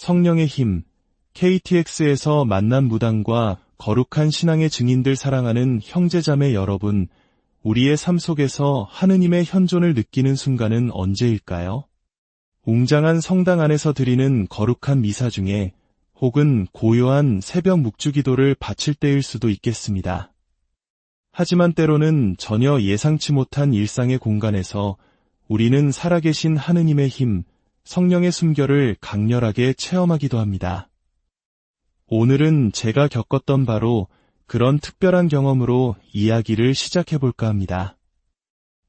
성령의 힘, KTX에서 만난 무당과 거룩한 신앙의 증인들 사랑하는 형제자매 여러분, 우리의 삶 속에서 하느님의 현존을 느끼는 순간은 언제일까요? 웅장한 성당 안에서 드리는 거룩한 미사 중에 혹은 고요한 새벽 묵주기도를 바칠 때일 수도 있겠습니다. 하지만 때로는 전혀 예상치 못한 일상의 공간에서 우리는 살아계신 하느님의 힘, 성령의 숨결을 강렬하게 체험하기도 합니다. 오늘은 제가 겪었던 바로 그런 특별한 경험으로 이야기를 시작해볼까 합니다.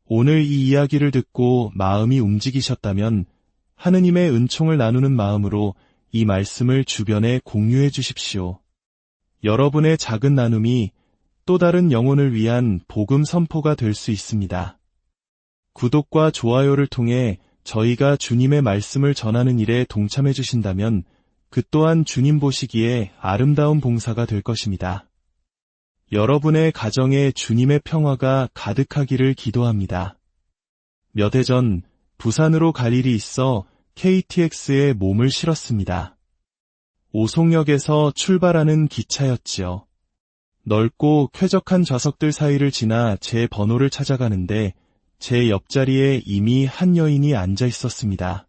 오늘 이 이야기를 듣고 마음이 움직이셨다면 하느님의 은총을 나누는 마음으로 이 말씀을 주변에 공유해 주십시오. 여러분의 작은 나눔이 또 다른 영혼을 위한 복음 선포가 될 수 있습니다. 구독과 좋아요를 통해 저희가 주님의 말씀을 전하는 일에 동참해 주신다면 그 또한 주님 보시기에 아름다운 봉사가 될 것입니다. 여러분의 가정에 주님의 평화가 가득하기를 기도합니다. 몇 해 전 부산으로 갈 일이 있어 KTX에 몸을 실었습니다. 오송역에서 출발하는 기차였지요. 넓고 쾌적한 좌석들 사이를 지나 제 번호를 찾아가는데 제 옆자리에 이미 한 여인이 앉아 있었습니다.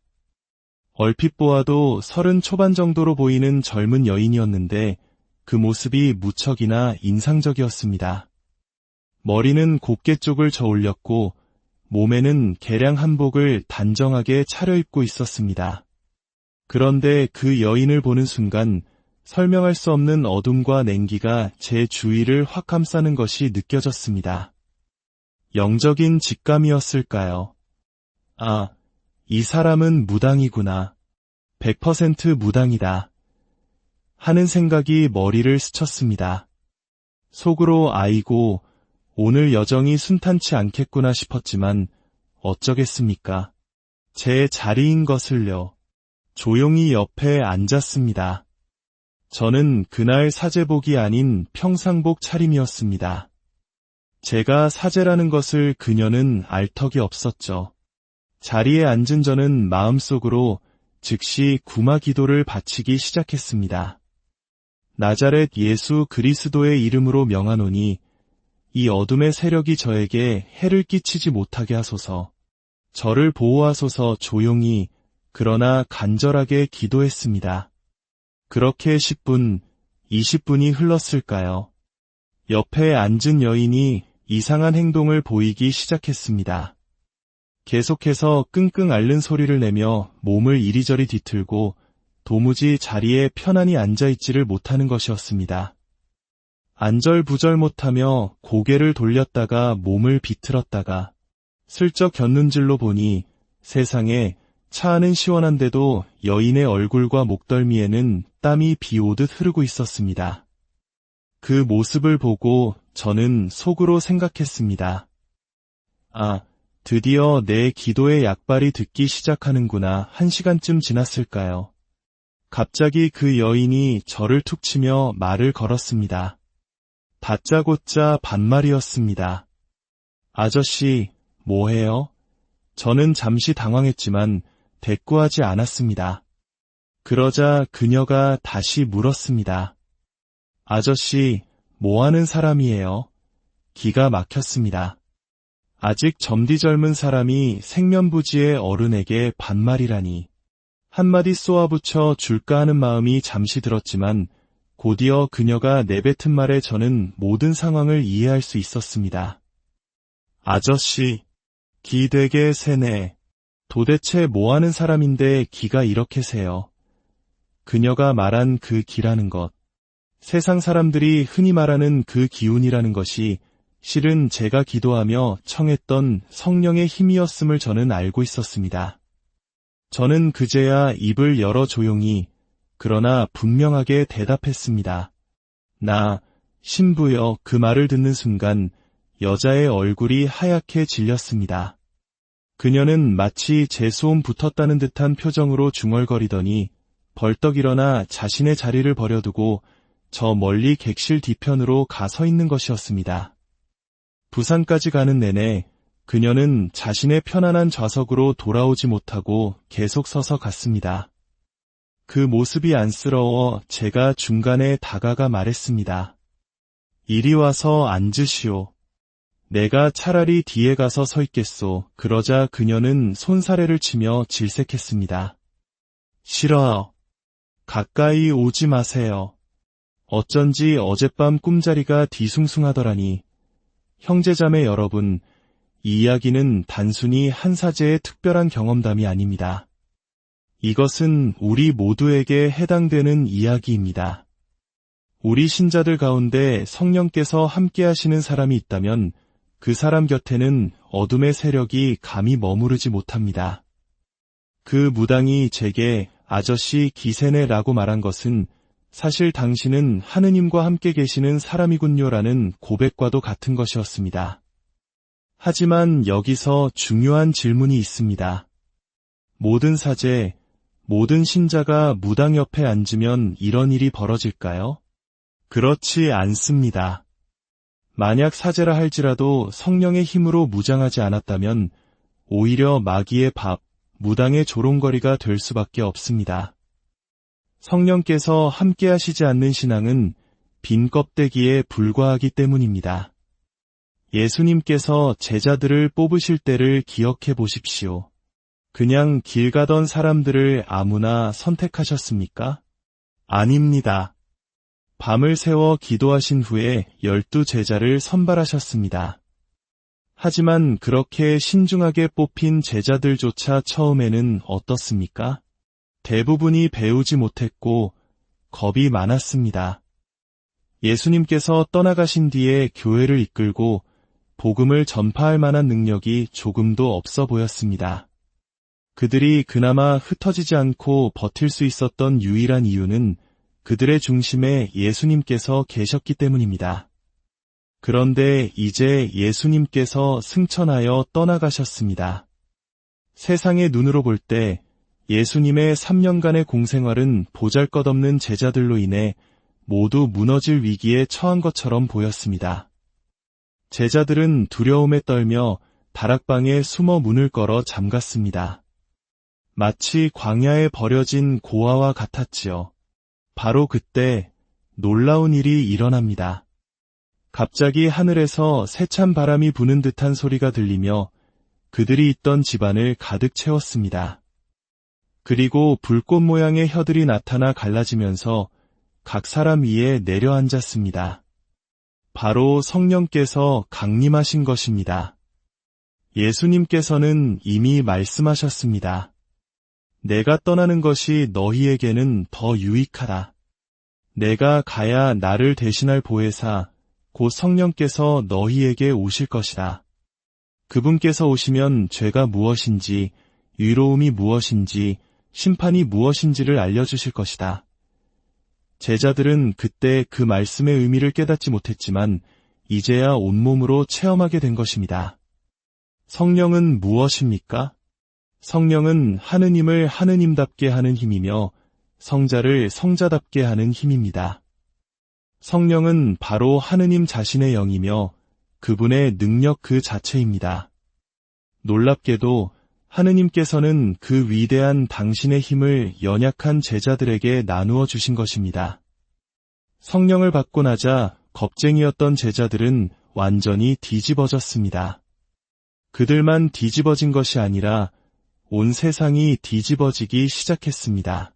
얼핏 보아도 30 초반 정도로 보이는 젊은 여인이었는데 그 모습이 무척이나 인상적이었습니다. 머리는 곱게 쪽을 저올렸고 몸에는 개량 한복을 단정하게 차려입고 있었습니다. 그런데 그 여인을 보는 순간 설명할 수 없는 어둠과 냉기가 제 주위를 확 감싸는 것이 느껴졌습니다. 영적인 직감이었을까요? 아, 이 사람은 무당이구나. 100% 무당이다. 하는 생각이 머리를 스쳤습니다. 속으로 아이고, 오늘 여정이 순탄치 않겠구나 싶었지만 어쩌겠습니까? 제 자리인 것을요. 조용히 옆에 앉았습니다. 저는 그날 사제복이 아닌 평상복 차림이었습니다. 제가 사제라는 것을 그녀는 알 턱이 없었죠. 자리에 앉은 저는 마음속으로 즉시 구마 기도를 바치기 시작했습니다. 나자렛 예수 그리스도의 이름으로 명하노니 이 어둠의 세력이 저에게 해를 끼치지 못하게 하소서. 저를 보호하소서. 조용히 그러나 간절하게 기도했습니다. 그렇게 10분, 20분이 흘렀을까요? 옆에 앉은 여인이 이상한 행동을 보이기 시작했습니다. 계속해서 끙끙 앓는 소리를 내며 몸을 이리저리 뒤틀고 도무지 자리에 편안히 앉아있지를 못하는 것이었습니다. 안절부절 못하며 고개를 돌렸다가 몸을 비틀었다가 슬쩍 곁눈질로 보니 세상에 차 안은 시원한데도 여인의 얼굴과 목덜미에는 땀이 비 오듯 흐르고 있었습니다. 그 모습을 보고 저는 속으로 생각했습니다. 아, 드디어 내 기도의 약발이 듣기 시작하는구나. 1시간쯤 지났을까요? 갑자기 그 여인이 저를 툭 치며 말을 걸었습니다. 다짜고짜 반말이었습니다. 아저씨, 뭐해요? 저는 잠시 당황했지만 대꾸하지 않았습니다. 그러자 그녀가 다시 물었습니다. 아저씨, 뭐하는 사람이에요? 기가 막혔습니다. 아직 점디절문 사람이 생면부지의 어른에게 반말이라니. 한마디 쏘아붙여 줄까 하는 마음이 잠시 들었지만 곧이어 그녀가 내뱉은 말에 저는 모든 상황을 이해할 수 있었습니다. 아저씨, 기 되게 새네. 도대체 뭐하는 사람인데 기가 이렇게 새요? 그녀가 말한 그 기라는 것, 세상 사람들이 흔히 말하는 그 기운이라는 것이 실은 제가 기도하며 청했던 성령의 힘이었음을 저는 알고 있었습니다. 저는 그제야 입을 열어 조용히 그러나 분명하게 대답했습니다. 나, 신부여. 그 말을 듣는 순간 여자의 얼굴이 하얗게 질렸습니다. 그녀는 마치 재수음 붙었다는 듯한 표정으로 중얼거리더니 벌떡 일어나 자신의 자리를 버려두고 저 멀리 객실 뒤편으로 가 서 있는 것이었습니다. 부산까지 가는 내내 그녀는 자신의 편안한 좌석으로 돌아오지 못하고 계속 서서 갔습니다. 그 모습이 안쓰러워 제가 중간에 다가가 말했습니다. 이리 와서 앉으시오. 내가 차라리 뒤에 가서 서 있겠소. 그러자 그녀는 손사래를 치며 질색했습니다. 싫어요. 가까이 오지 마세요. 어쩐지 어젯밤 꿈자리가 뒤숭숭하더라니. 형제자매 여러분, 이 이야기는 단순히 한 사제의 특별한 경험담이 아닙니다. 이것은 우리 모두에게 해당되는 이야기입니다. 우리 신자들 가운데 성령께서 함께 하시는 사람이 있다면 그 사람 곁에는 어둠의 세력이 감히 머무르지 못합니다. 그 무당이 제게 아저씨 기세네라고 말한 것은 사실 당신은 하느님과 함께 계시는 사람이군요라는 고백과도 같은 것이었습니다. 하지만 여기서 중요한 질문이 있습니다. 모든 사제, 모든 신자가 무당 옆에 앉으면 이런 일이 벌어질까요? 그렇지 않습니다. 만약 사제라 할지라도 성령의 힘으로 무장하지 않았다면 오히려 마귀의 밥, 무당의 조롱거리가 될 수밖에 없습니다. 성령께서 함께 하시지 않는 신앙은 빈 껍데기에 불과하기 때문입니다. 예수님께서 제자들을 뽑으실 때를 기억해 보십시오. 그냥 길 가던 사람들을 아무나 선택하셨습니까? 아닙니다. 밤을 새워 기도하신 후에 12제자를 선발하셨습니다. 하지만 그렇게 신중하게 뽑힌 제자들조차 처음에는 어떻습니까? 대부분이 배우지 못했고 겁이 많았습니다. 예수님께서 떠나가신 뒤에 교회를 이끌고 복음을 전파할 만한 능력이 조금도 없어 보였습니다. 그들이 그나마 흩어지지 않고 버틸 수 있었던 유일한 이유는 그들의 중심에 예수님께서 계셨기 때문입니다. 그런데 이제 예수님께서 승천하여 떠나가셨습니다. 세상의 눈으로 볼 때 예수님의 3년간의 공생활은 보잘것없는 제자들로 인해 모두 무너질 위기에 처한 것처럼 보였습니다. 제자들은 두려움에 떨며 다락방에 숨어 문을 걸어 잠갔습니다. 마치 광야에 버려진 고아와 같았지요. 바로 그때 놀라운 일이 일어납니다. 갑자기 하늘에서 세찬 바람이 부는 듯한 소리가 들리며 그들이 있던 집안을 가득 채웠습니다. 그리고 불꽃 모양의 혀들이 나타나 갈라지면서 각 사람 위에 내려앉았습니다. 바로 성령께서 강림하신 것입니다. 예수님께서는 이미 말씀하셨습니다. 내가 떠나는 것이 너희에게는 더 유익하다. 내가 가야 나를 대신할 보혜사, 곧 성령께서 너희에게 오실 것이다. 그분께서 오시면 죄가 무엇인지, 의로움이 무엇인지, 심판이 무엇인지를 알려주실 것이다. 제자들은 그때 그 말씀의 의미를 깨닫지 못했지만 이제야 온몸으로 체험하게 된 것입니다. 성령은 무엇입니까? 성령은 하느님을 하느님답게 하는 힘이며 성자를 성자답게 하는 힘입니다. 성령은 바로 하느님 자신의 영이며 그분의 능력 그 자체입니다. 놀랍게도 하느님께서는 그 위대한 당신의 힘을 연약한 제자들에게 나누어 주신 것입니다. 성령을 받고 나자 겁쟁이였던 제자들은 완전히 뒤집어졌습니다. 그들만 뒤집어진 것이 아니라 온 세상이 뒤집어지기 시작했습니다.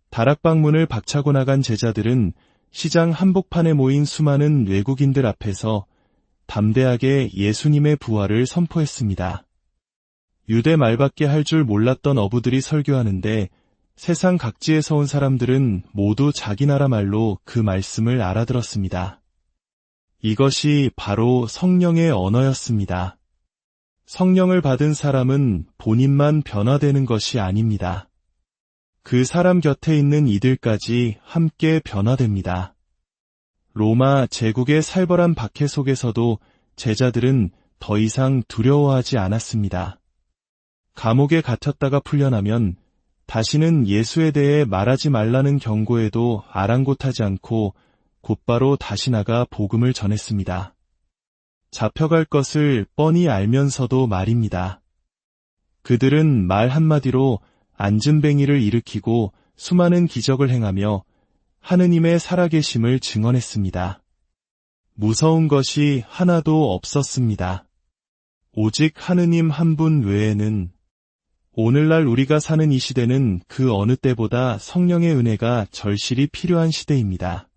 다락방 문을 박차고 나간 제자들은 시장 한복판에 모인 수많은 외국인들 앞에서 담대하게 예수님의 부활을 선포했습니다. 유대 말밖에 할 줄 몰랐던 어부들이 설교하는데 세상 각지에서 온 사람들은 모두 자기 나라 말로 그 말씀을 알아들었습니다. 이것이 바로 성령의 언어였습니다. 성령을 받은 사람은 본인만 변화되는 것이 아닙니다. 그 사람 곁에 있는 이들까지 함께 변화됩니다. 로마 제국의 살벌한 박해 속에서도 제자들은 더 이상 두려워하지 않았습니다. 감옥에 갇혔다가 풀려나면 다시는 예수에 대해 말하지 말라는 경고에도 아랑곳하지 않고 곧바로 다시 나가 복음을 전했습니다. 잡혀갈 것을 뻔히 알면서도 말입니다. 그들은 말 한마디로 안진뱅이를 일으키고 수많은 기적을 행하며 하느님의 살아계심을 증언했습니다. 무서운 것이 하나도 없었습니다. 오직 하느님 한 분 외에는. 오늘날 우리가 사는 이 시대는 그 어느 때보다 성령의 은혜가 절실히 필요한 시대입니다.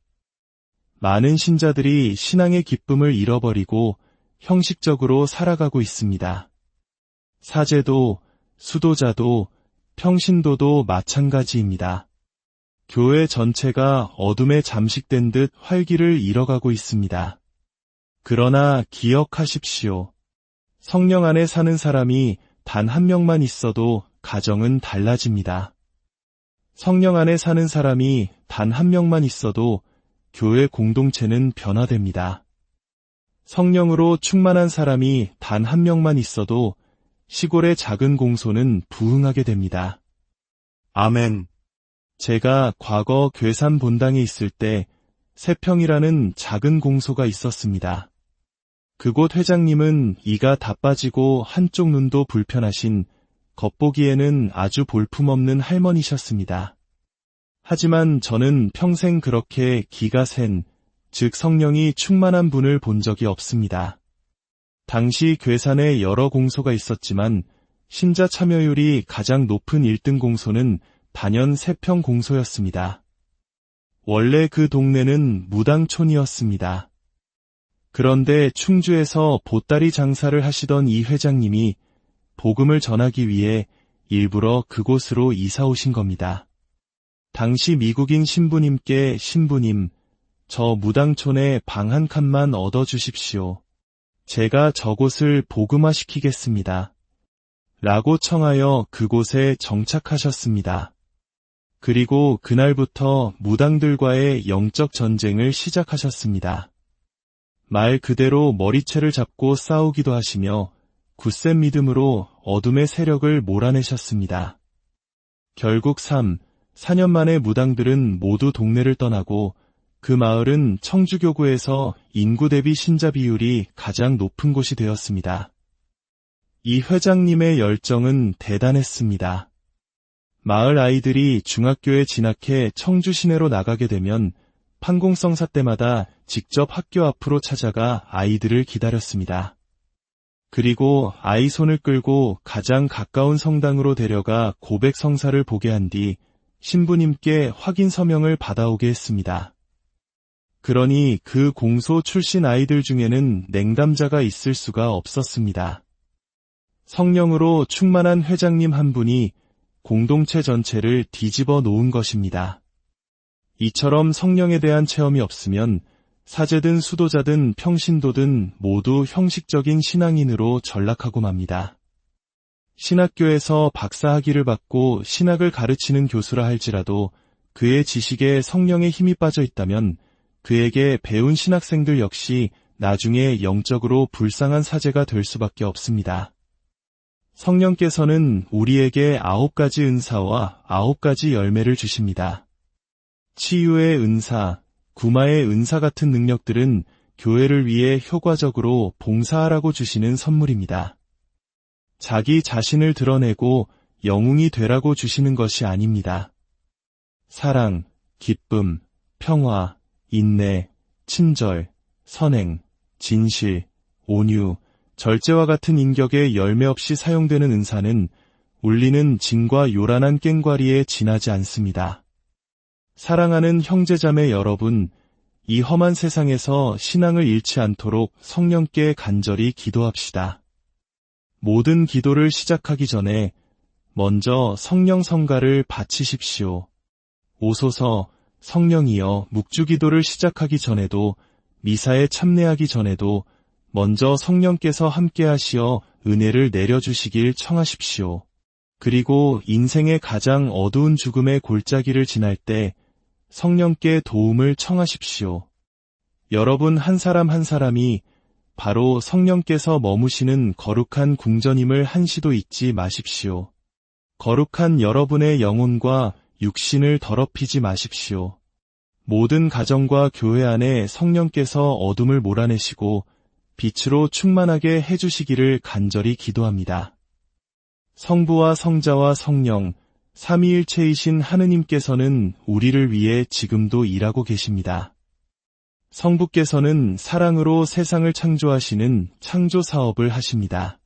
많은 신자들이 신앙의 기쁨을 잃어버리고 형식적으로 살아가고 있습니다. 사제도, 수도자도, 평신도도 마찬가지입니다. 교회 전체가 어둠에 잠식된 듯 활기를 잃어가고 있습니다. 그러나 기억하십시오. 성령 안에 사는 사람이 단 한 명만 있어도 가정은 달라집니다. 성령 안에 사는 사람이 단 한 명만 있어도 교회 공동체는 변화됩니다. 성령으로 충만한 사람이 단 한 명만 있어도 시골의 작은 공소는 부흥하게 됩니다. 아멘. 제가 과거 괴산 본당에 있을 때 세평이라는 작은 공소가 있었습니다. 그곳 회장님은 이가 다 빠지고 한쪽 눈도 불편하신 겉보기에는 아주 볼품없는 할머니셨습니다. 하지만 저는 평생 그렇게 기가 센, 즉 성령이 충만한 분을 본 적이 없습니다. 당시 괴산에 여러 공소가 있었지만 신자 참여율이 가장 높은 1등 공소는 단연 세평 공소였습니다. 원래 그 동네는 무당촌이었습니다. 그런데 충주에서 보따리 장사를 하시던 이 회장님이 복음을 전하기 위해 일부러 그곳으로 이사 오신 겁니다. 당시 미국인 신부님께 신부님, 저 무당촌에 방 한 칸만 얻어주십시오. 제가 저곳을 복음화시키겠습니다. 라고 청하여 그곳에 정착하셨습니다. 그리고 그날부터 무당들과의 영적 전쟁을 시작하셨습니다. 말 그대로 머리채를 잡고 싸우기도 하시며 굳센 믿음으로 어둠의 세력을 몰아내셨습니다. 결국 4년 만에 무당들은 모두 동네를 떠나고 그 마을은 청주교구에서 인구 대비 신자 비율이 가장 높은 곳이 되었습니다. 이 회장님의 열정은 대단했습니다. 마을 아이들이 중학교에 진학해 청주 시내로 나가게 되면 판공성사 때마다 직접 학교 앞으로 찾아가 아이들을 기다렸습니다. 그리고 아이 손을 끌고 가장 가까운 성당으로 데려가 고백 성사를 보게 한 뒤 신부님께 확인 서명을 받아오게 했습니다. 그러니 그 공소 출신 아이들 중에는 냉담자가 있을 수가 없었습니다. 성령으로 충만한 회장님 한 분이 공동체 전체를 뒤집어 놓은 것입니다. 이처럼 성령에 대한 체험이 없으면 사제든 수도자든 평신도든 모두 형식적인 신앙인으로 전락하고 맙니다. 신학교에서 박사학위를 받고 신학을 가르치는 교수라 할지라도 그의 지식에 성령의 힘이 빠져 있다면 그에게 배운 신학생들 역시 나중에 영적으로 불쌍한 사제가 될 수밖에 없습니다. 성령께서는 우리에게 9가지 은사와 9가지 열매를 주십니다. 치유의 은사, 구마의 은사 같은 능력들은 교회를 위해 효과적으로 봉사하라고 주시는 선물입니다. 자기 자신을 드러내고 영웅이 되라고 주시는 것이 아닙니다. 사랑, 기쁨, 평화, 인내, 친절, 선행, 진실, 온유, 절제와 같은 인격의 열매 없이 사용되는 은사는 울리는 징과 요란한 꽹과리에 지나지 않습니다. 사랑하는 형제자매 여러분, 이 험한 세상에서 신앙을 잃지 않도록 성령께 간절히 기도합시다. 모든 기도를 시작하기 전에 먼저 성령 성가를 바치십시오. 오소서 성령이여 묵주기도를 시작하기 전에도 미사에 참내하기 전에도 먼저 성령께서 함께하시어 은혜를 내려주시길 청하십시오. 그리고 인생의 가장 어두운 죽음의 골짜기를 지날 때 성령께 도움을 청하십시오. 여러분 한 사람 한 사람이 바로 성령께서 머무시는 거룩한 궁전임을 한시도 잊지 마십시오. 거룩한 여러분의 영혼과 육신을 더럽히지 마십시오. 모든 가정과 교회 안에 성령께서 어둠을 몰아내시고 빛으로 충만하게 해주시기를 간절히 기도합니다. 성부와 성자와 성령, 삼위일체이신 하느님께서는 우리를 위해 지금도 일하고 계십니다. 성부께서는 사랑으로 세상을 창조하시는 창조 사업을 하십니다.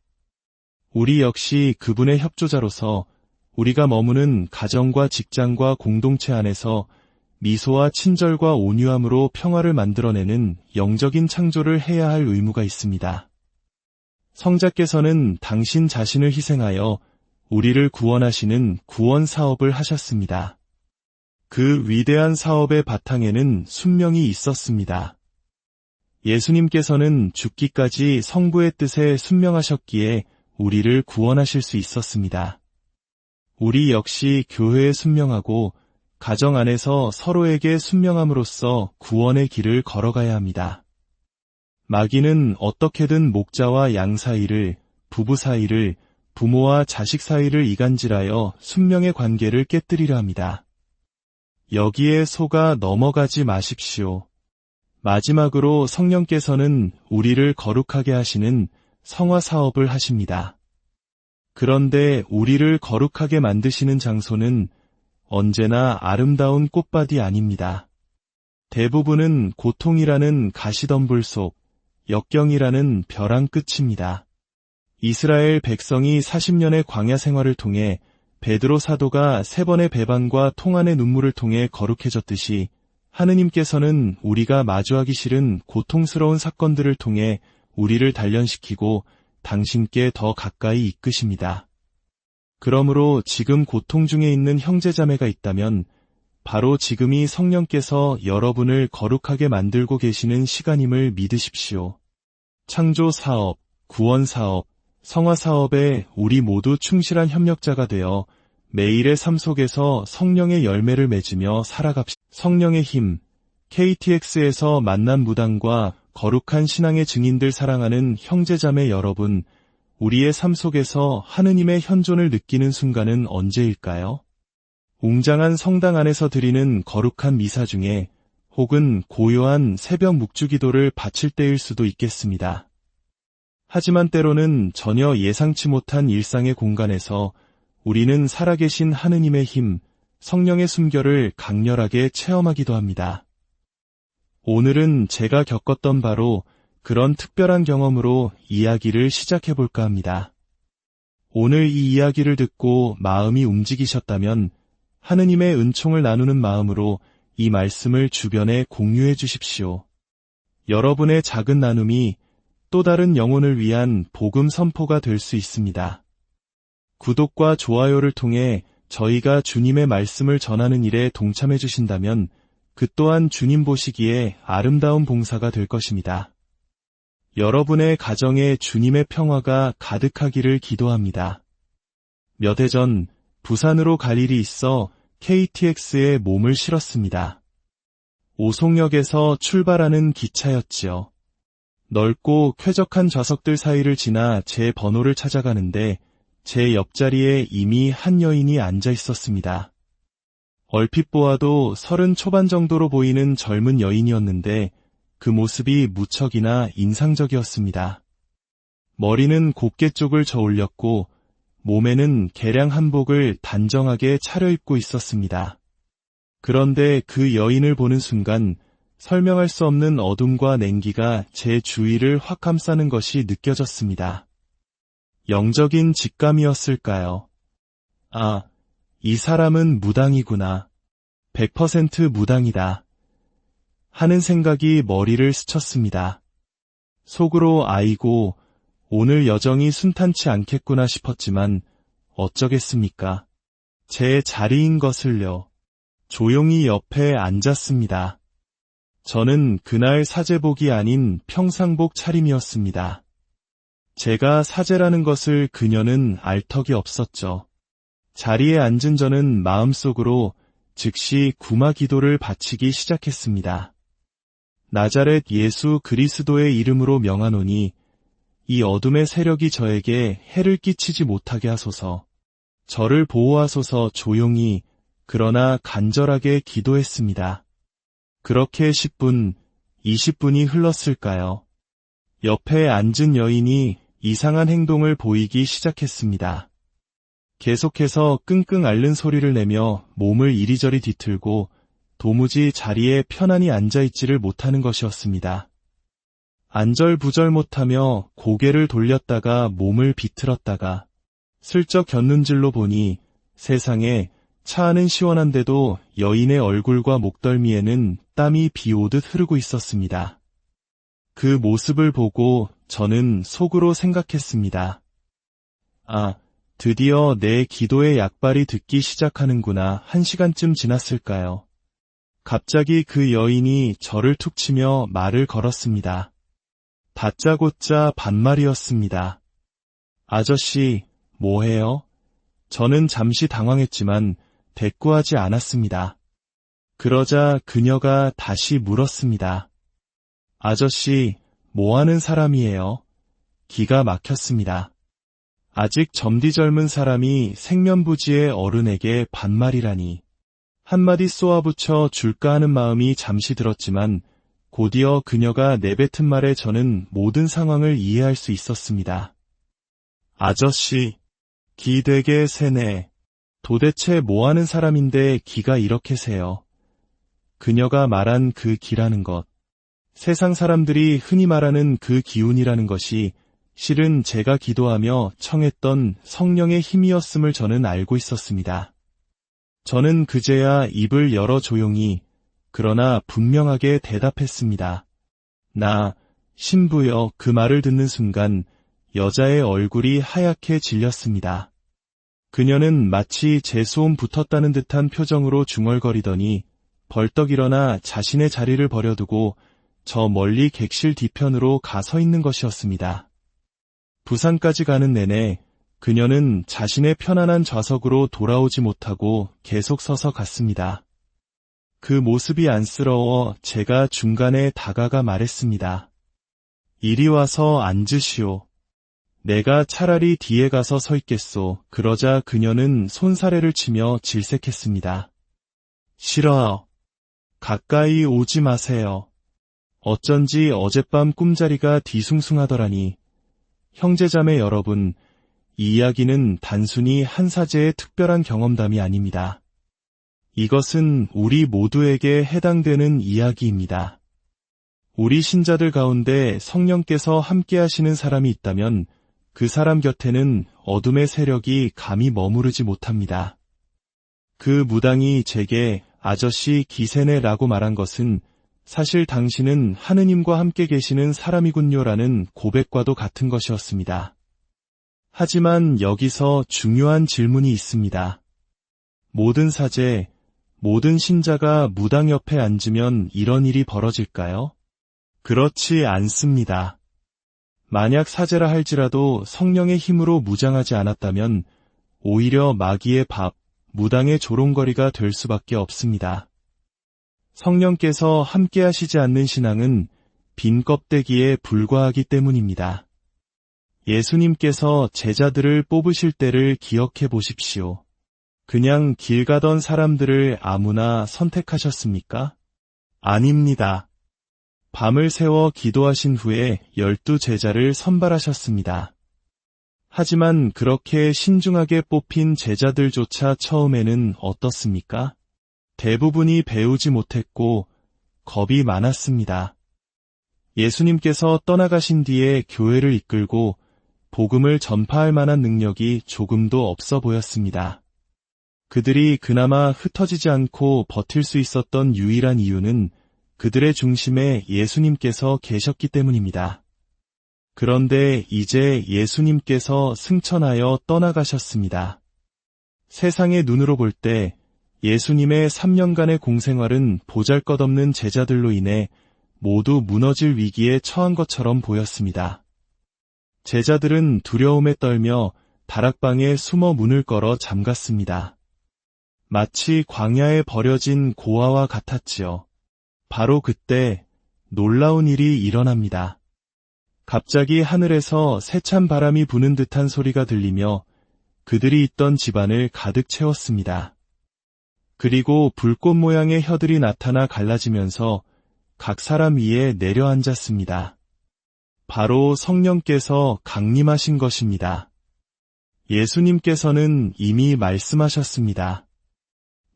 우리 역시 그분의 협조자로서 우리가 머무는 가정과 직장과 공동체 안에서 미소와 친절과 온유함으로 평화를 만들어내는 영적인 창조를 해야 할 의무가 있습니다. 성자께서는 당신 자신을 희생하여 우리를 구원하시는 구원 사업을 하셨습니다. 그 위대한 사업의 바탕에는 순명이 있었습니다. 예수님께서는 죽기까지 성부의 뜻에 순명하셨기에 우리를 구원하실 수 있었습니다. 우리 역시 교회에 순명하고 가정 안에서 서로에게 순명함으로써 구원의 길을 걸어가야 합니다. 마귀는 어떻게든 목자와 양 사이를, 부부 사이를, 부모와 자식 사이를 이간질하여 순명의 관계를 깨뜨리려 합니다. 여기에 속아 넘어가지 마십시오. 마지막으로 성령께서는 우리를 거룩하게 하시는 성화 사업을 하십니다. 그런데 우리를 거룩하게 만드시는 장소는 언제나 아름다운 꽃밭이 아닙니다. 대부분은 고통이라는 가시덤불 속, 역경이라는 벼랑 끝입니다. 이스라엘 백성이 40년의 광야 생활을 통해 베드로 사도가 3번의 배반과 통한의 눈물을 통해 거룩해졌듯이 하느님께서는 우리가 마주하기 싫은 고통스러운 사건들을 통해 우리를 단련시키고 당신께 더 가까이 이끄십니다. 그러므로 지금 고통 중에 있는 형제자매가 있다면 바로 지금이 성령께서 여러분을 거룩하게 만들고 계시는 시간임을 믿으십시오. 창조 사업, 구원 사업, 성화 사업에 우리 모두 충실한 협력자가 되어 매일의 삶 속에서 성령의 열매를 맺으며 살아갑시다. 성령의 힘, KTX에서 만난 무당과 거룩한 신앙의 증인들 사랑하는 형제자매 여러분, 우리의 삶 속에서 하느님의 현존을 느끼는 순간은 언제일까요? 웅장한 성당 안에서 드리는 거룩한 미사 중에 혹은 고요한 새벽 묵주기도를 바칠 때일 수도 있겠습니다. 하지만 때로는 전혀 예상치 못한 일상의 공간에서 우리는 살아계신 하느님의 힘, 성령의 숨결을 강렬하게 체험하기도 합니다. 오늘은 제가 겪었던 바로 그런 특별한 경험으로 이야기를 시작해볼까 합니다. 오늘 이 이야기를 듣고 마음이 움직이셨다면 하느님의 은총을 나누는 마음으로 이 말씀을 주변에 공유해 주십시오. 여러분의 작은 나눔이 또 다른 영혼을 위한 복음 선포가 될 수 있습니다. 구독과 좋아요를 통해 저희가 주님의 말씀을 전하는 일에 동참해 주신다면 그 또한 주님 보시기에 아름다운 봉사가 될 것입니다. 여러분의 가정에 주님의 평화가 가득하기를 기도합니다. 몇 해 전 부산으로 갈 일이 있어 KTX에 몸을 실었습니다. 오송역에서 출발하는 기차였지요. 넓고 쾌적한 좌석들 사이를 지나 제 번호를 찾아가는데 제 옆자리에 이미 한 여인이 앉아 있었습니다. 얼핏 보아도 30 초반 정도로 보이는 젊은 여인이었는데 그 모습이 무척이나 인상적이었습니다. 머리는 곱게 쪽을 저올렸고 몸에는 개량 한복을 단정하게 차려입고 있었습니다. 그런데 그 여인을 보는 순간 설명할 수 없는 어둠과 냉기가 제 주위를 확 감싸는 것이 느껴졌습니다. 영적인 직감이었을까요? 아, 이 사람은 무당이구나. 100% 무당이다. 하는 생각이 머리를 스쳤습니다. 속으로 아이고, 오늘 여정이 순탄치 않겠구나 싶었지만 어쩌겠습니까? 제 자리인 것을요. 조용히 옆에 앉았습니다. 저는 그날 사제복이 아닌 평상복 차림이었습니다. 제가 사제라는 것을 그녀는 알 턱이 없었죠. 자리에 앉은 저는 마음속으로 즉시 구마 기도를 바치기 시작했습니다. 나자렛 예수 그리스도의 이름으로 명하노니 이 어둠의 세력이 저에게 해를 끼치지 못하게 하소서. 저를 보호하소서. 조용히 그러나 간절하게 기도했습니다. 그렇게 10분, 20분이 흘렀을까요? 옆에 앉은 여인이 이상한 행동을 보이기 시작했습니다. 계속해서 끙끙 앓는 소리를 내며 몸을 이리저리 뒤틀고 도무지 자리에 편안히 앉아있지를 못하는 것이었습니다. 안절부절 못하며 고개를 돌렸다가 몸을 비틀었다가 슬쩍 곁눈질로 보니 세상에 차 안은 시원한데도 여인의 얼굴과 목덜미에는 땀이 비 오듯 흐르고 있었습니다. 그 모습을 보고 저는 속으로 생각했습니다. 아, 드디어 내 기도의 약발이 듣기 시작하는구나. 1시간쯤 지났을까요? 갑자기 그 여인이 저를 툭 치며 말을 걸었습니다. 다짜고짜 반말이었습니다. 아저씨, 뭐해요? 저는 잠시 당황했지만 대꾸하지 않았습니다. 그러자 그녀가 다시 물었습니다. 아저씨, 뭐하는 사람이에요? 기가 막혔습니다. 아직 점디절문 사람이 생면부지의 어른에게 반말이라니. 한마디 쏘아붙여 줄까 하는 마음이 잠시 들었지만 곧이어 그녀가 내뱉은 말에 저는 모든 상황을 이해할 수 있었습니다. 아저씨, 기 되게 세네. 도대체 뭐하는 사람인데 기가 이렇게 세요? 그녀가 말한 그 기라는 것, 세상 사람들이 흔히 말하는 그 기운이라는 것이 실은 제가 기도하며 청했던 성령의 힘이었음을 저는 알고 있었습니다. 저는 그제야 입을 열어 조용히 그러나 분명하게 대답했습니다. 나, 신부여. 그 말을 듣는 순간 여자의 얼굴이 하얗게 질렸습니다. 그녀는 마치 재수옴 붙었다는 듯한 표정으로 중얼거리더니 벌떡 일어나 자신의 자리를 버려두고 저 멀리 객실 뒤편으로 가 서 있는 것이었습니다. 부산까지 가는 내내 그녀는 자신의 편안한 좌석으로 돌아오지 못하고 계속 서서 갔습니다. 그 모습이 안쓰러워 제가 중간에 다가가 말했습니다. 이리 와서 앉으시오. 내가 차라리 뒤에 가서 서 있겠소. 그러자 그녀는 손사래를 치며 질색했습니다. 싫어요. 가까이 오지 마세요. 어쩐지 어젯밤 꿈자리가 뒤숭숭하더라니. 형제자매 여러분, 이 이야기는 단순히 한 사제의 특별한 경험담이 아닙니다. 이것은 우리 모두에게 해당되는 이야기입니다. 우리 신자들 가운데 성령께서 함께 하시는 사람이 있다면 그 사람 곁에는 어둠의 세력이 감히 머무르지 못합니다. 그 무당이 제게 아저씨 기세네라고 말한 것은 사실 당신은 하느님과 함께 계시는 사람이군요라는 고백과도 같은 것이었습니다. 하지만 여기서 중요한 질문이 있습니다. 모든 사제, 모든 신자가 무당 옆에 앉으면 이런 일이 벌어질까요? 그렇지 않습니다. 만약 사제라 할지라도 성령의 힘으로 무장하지 않았다면 오히려 마귀의 밥, 무당의 조롱거리가 될 수밖에 없습니다. 성령께서 함께 하시지 않는 신앙은 빈 껍데기에 불과하기 때문입니다. 예수님께서 제자들을 뽑으실 때를 기억해 보십시오. 그냥 길 가던 사람들을 아무나 선택하셨습니까? 아닙니다. 밤을 새워 기도하신 후에 12제자를 선발하셨습니다. 하지만 그렇게 신중하게 뽑힌 제자들조차 처음에는 어떻습니까? 대부분이 배우지 못했고 겁이 많았습니다. 예수님께서 떠나가신 뒤에 교회를 이끌고 복음을 전파할 만한 능력이 조금도 없어 보였습니다. 그들이 그나마 흩어지지 않고 버틸 수 있었던 유일한 이유는 그들의 중심에 예수님께서 계셨기 때문입니다. 그런데 이제 예수님께서 승천하여 떠나가셨습니다. 세상의 눈으로 볼 때 예수님의 3년간의 공생활은 보잘것없는 제자들로 인해 모두 무너질 위기에 처한 것처럼 보였습니다. 제자들은 두려움에 떨며 다락방에 숨어 문을 걸어 잠갔습니다. 마치 광야에 버려진 고아와 같았지요. 바로 그때 놀라운 일이 일어납니다. 갑자기 하늘에서 세찬 바람이 부는 듯한 소리가 들리며 그들이 있던 집안을 가득 채웠습니다. 그리고 불꽃 모양의 혀들이 나타나 갈라지면서 각 사람 위에 내려앉았습니다. 바로 성령께서 강림하신 것입니다. 예수님께서는 이미 말씀하셨습니다.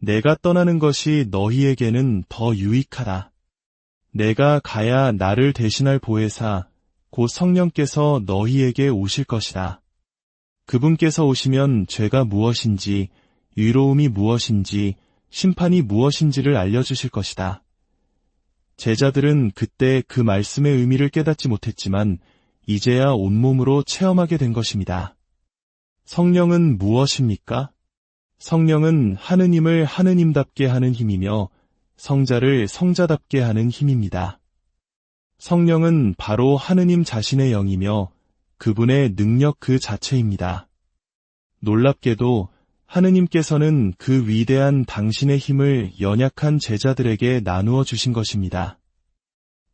내가 떠나는 것이 너희에게는 더 유익하다. 내가 가야 나를 대신할 보혜사, 곧 성령께서 너희에게 오실 것이다. 그분께서 오시면 죄가 무엇인지, 의로움이 무엇인지, 심판이 무엇인지를 알려주실 것이다. 제자들은 그때 그 말씀의 의미를 깨닫지 못했지만 이제야 온몸으로 체험하게 된 것입니다. 성령은 무엇입니까? 성령은 하느님을 하느님답게 하는 힘이며 성자를 성자답게 하는 힘입니다. 성령은 바로 하느님 자신의 영이며 그분의 능력 그 자체입니다. 놀랍게도 하느님께서는 그 위대한 당신의 힘을 연약한 제자들에게 나누어 주신 것입니다.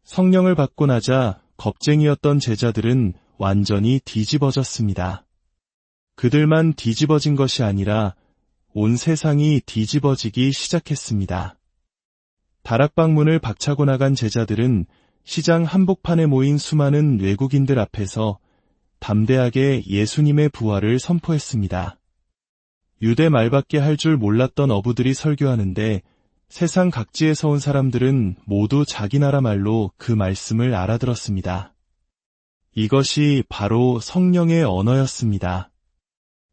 성령을 받고 나자 겁쟁이였던 제자들은 완전히 뒤집어졌습니다. 그들만 뒤집어진 것이 아니라 온 세상이 뒤집어지기 시작했습니다. 다락방문을 박차고 나간 제자들은 시장 한복판에 모인 수많은 외국인들 앞에서 담대하게 예수님의 부활을 선포했습니다. 유대 말밖에 할 줄 몰랐던 어부들이 설교하는데 세상 각지에서 온 사람들은 모두 자기 나라 말로 그 말씀을 알아들었습니다. 이것이 바로 성령의 언어였습니다.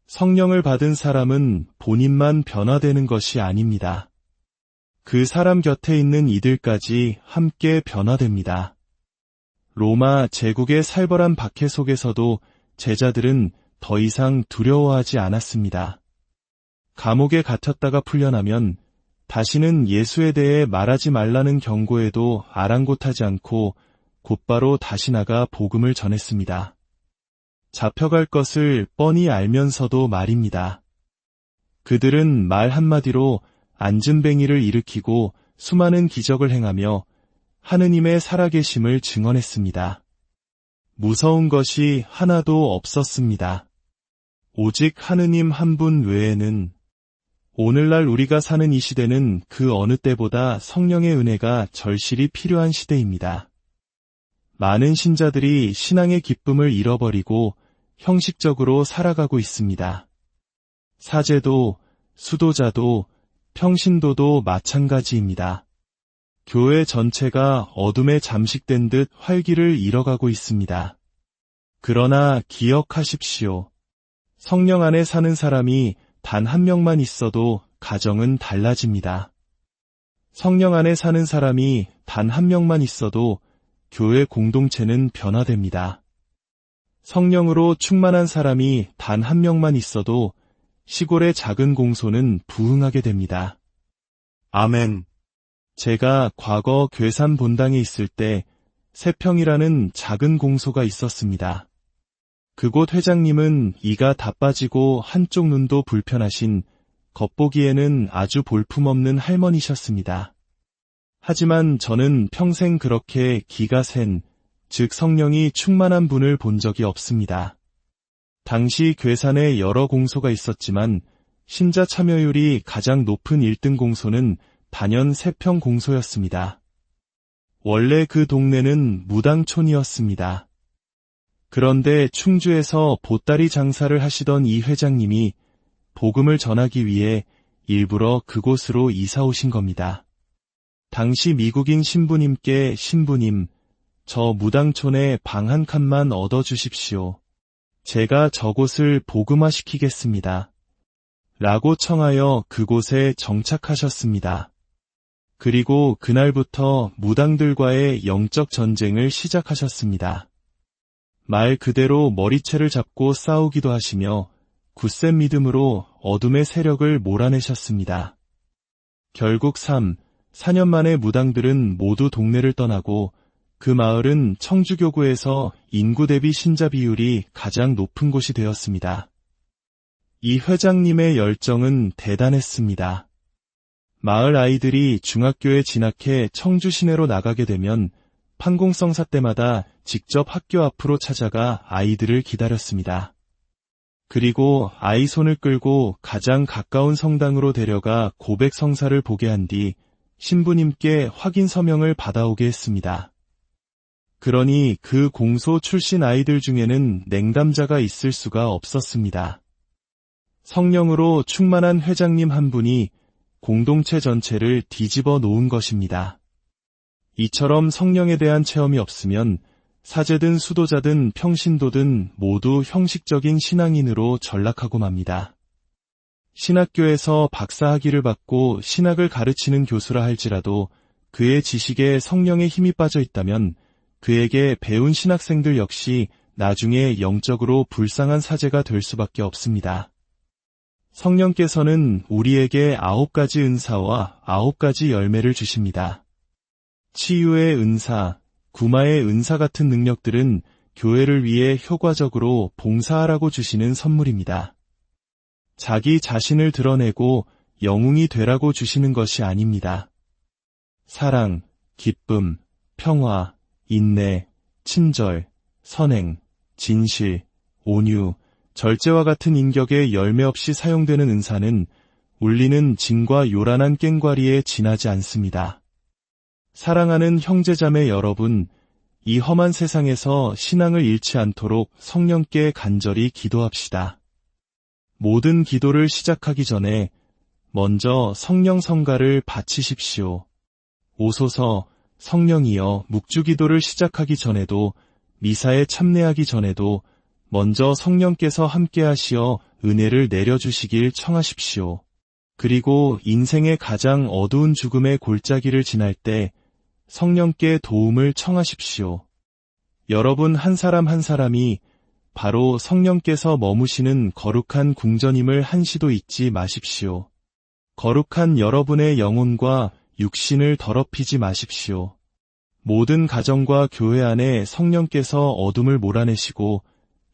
성령을 받은 사람은 본인만 변화되는 것이 아닙니다. 그 사람 곁에 있는 이들까지 함께 변화됩니다. 로마 제국의 살벌한 박해 속에서도 제자들은 더 이상 두려워하지 않았습니다. 감옥에 갇혔다가 풀려나면 다시는 예수에 대해 말하지 말라는 경고에도 아랑곳하지 않고 곧바로 다시 나가 복음을 전했습니다. 잡혀갈 것을 뻔히 알면서도 말입니다. 그들은 말 한마디로 안진뱅이를 일으키고 수많은 기적을 행하며 하느님의 살아계심을 증언했습니다. 무서운 것이 하나도 없었습니다. 오직 하느님 한 분 외에는 오늘날 우리가 사는 이 시대는 그 어느 때보다 성령의 은혜가 절실히 필요한 시대입니다. 많은 신자들이 신앙의 기쁨을 잃어버리고 형식적으로 살아가고 있습니다. 사제도, 수도자도, 평신도도 마찬가지입니다. 교회 전체가 어둠에 잠식된 듯 활기를 잃어가고 있습니다. 그러나 기억하십시오. 성령 안에 사는 사람이 단 한 명만 있어도 가정은 달라집니다. 성령 안에 사는 사람이 단 한 명만 있어도 교회 공동체는 변화됩니다. 성령으로 충만한 사람이 단 한 명만 있어도 시골의 작은 공소는 부흥하게 됩니다. 아멘. 제가 과거 괴산 본당에 있을 때 세평이라는 작은 공소가 있었습니다. 그곳 회장님은 이가 다 빠지고 한쪽 눈도 불편하신 겉보기에는 아주 볼품없는 할머니셨습니다. 하지만 저는 평생 그렇게 기가 센, 즉 성령이 충만한 분을 본 적이 없습니다. 당시 괴산에 여러 공소가 있었지만 신자 참여율이 가장 높은 1등 공소는 단연 세평 공소였습니다. 원래 그 동네는 무당촌이었습니다. 그런데 충주에서 보따리 장사를 하시던 이 회장님이 복음을 전하기 위해 일부러 그곳으로 이사 오신 겁니다. 당시 미국인 신부님께 신부님, 저 무당촌에 방 한 칸만 얻어주십시오. 제가 저곳을 복음화시키겠습니다. 라고 청하여 그곳에 정착하셨습니다. 그리고 그날부터 무당들과의 영적 전쟁을 시작하셨습니다. 말 그대로 머리채를 잡고 싸우기도 하시며 굳센 믿음으로 어둠의 세력을 몰아내셨습니다. 결국 4년 만에 무당들은 모두 동네를 떠나고 그 마을은 청주교구에서 인구 대비 신자 비율이 가장 높은 곳이 되었습니다. 이 회장님의 열정은 대단했습니다. 마을 아이들이 중학교에 진학해 청주 시내로 나가게 되면 판공성사 때마다 직접 학교 앞으로 찾아가 아이들을 기다렸습니다. 그리고 아이 손을 끌고 가장 가까운 성당으로 데려가 고백 성사를 보게 한 뒤 신부님께 확인 서명을 받아오게 했습니다. 그러니 그 공소 출신 아이들 중에는 냉담자가 있을 수가 없었습니다. 성령으로 충만한 회장님 한 분이 공동체 전체를 뒤집어 놓은 것입니다. 이처럼 성령에 대한 체험이 없으면 사제든 수도자든 평신도든 모두 형식적인 신앙인으로 전락하고 맙니다. 신학교에서 박사학위를 받고 신학을 가르치는 교수라 할지라도 그의 지식에 성령의 힘이 빠져 있다면 그에게 배운 신학생들 역시 나중에 영적으로 불쌍한 사제가 될 수밖에 없습니다. 성령께서는 우리에게 9가지 은사와 9가지 열매를 주십니다. 치유의 은사, 구마의 은사 같은 능력들은 교회를 위해 효과적으로 봉사하라고 주시는 선물입니다. 자기 자신을 드러내고 영웅이 되라고 주시는 것이 아닙니다. 사랑, 기쁨, 평화, 인내, 친절, 선행, 진실, 온유, 절제와 같은 인격에 열매 없이 사용되는 은사는 울리는 징과 요란한 꽹과리에 지나지 않습니다. 사랑하는 형제자매 여러분, 이 험한 세상에서 신앙을 잃지 않도록 성령께 간절히 기도합시다. 모든 기도를 시작하기 전에 먼저 성령 성가를 바치십시오. 오소서 성령이여 묵주기도를 시작하기 전에도 미사에 참내하기 전에도 먼저 성령께서 함께하시어 은혜를 내려주시길 청하십시오. 그리고 인생의 가장 어두운 죽음의 골짜기를 지날 때 성령께 도움을 청하십시오. 여러분 한 사람 한 사람이 바로 성령께서 머무시는 거룩한 궁전임을 한시도 잊지 마십시오. 거룩한 여러분의 영혼과 육신을 더럽히지 마십시오. 모든 가정과 교회 안에 성령께서 어둠을 몰아내시고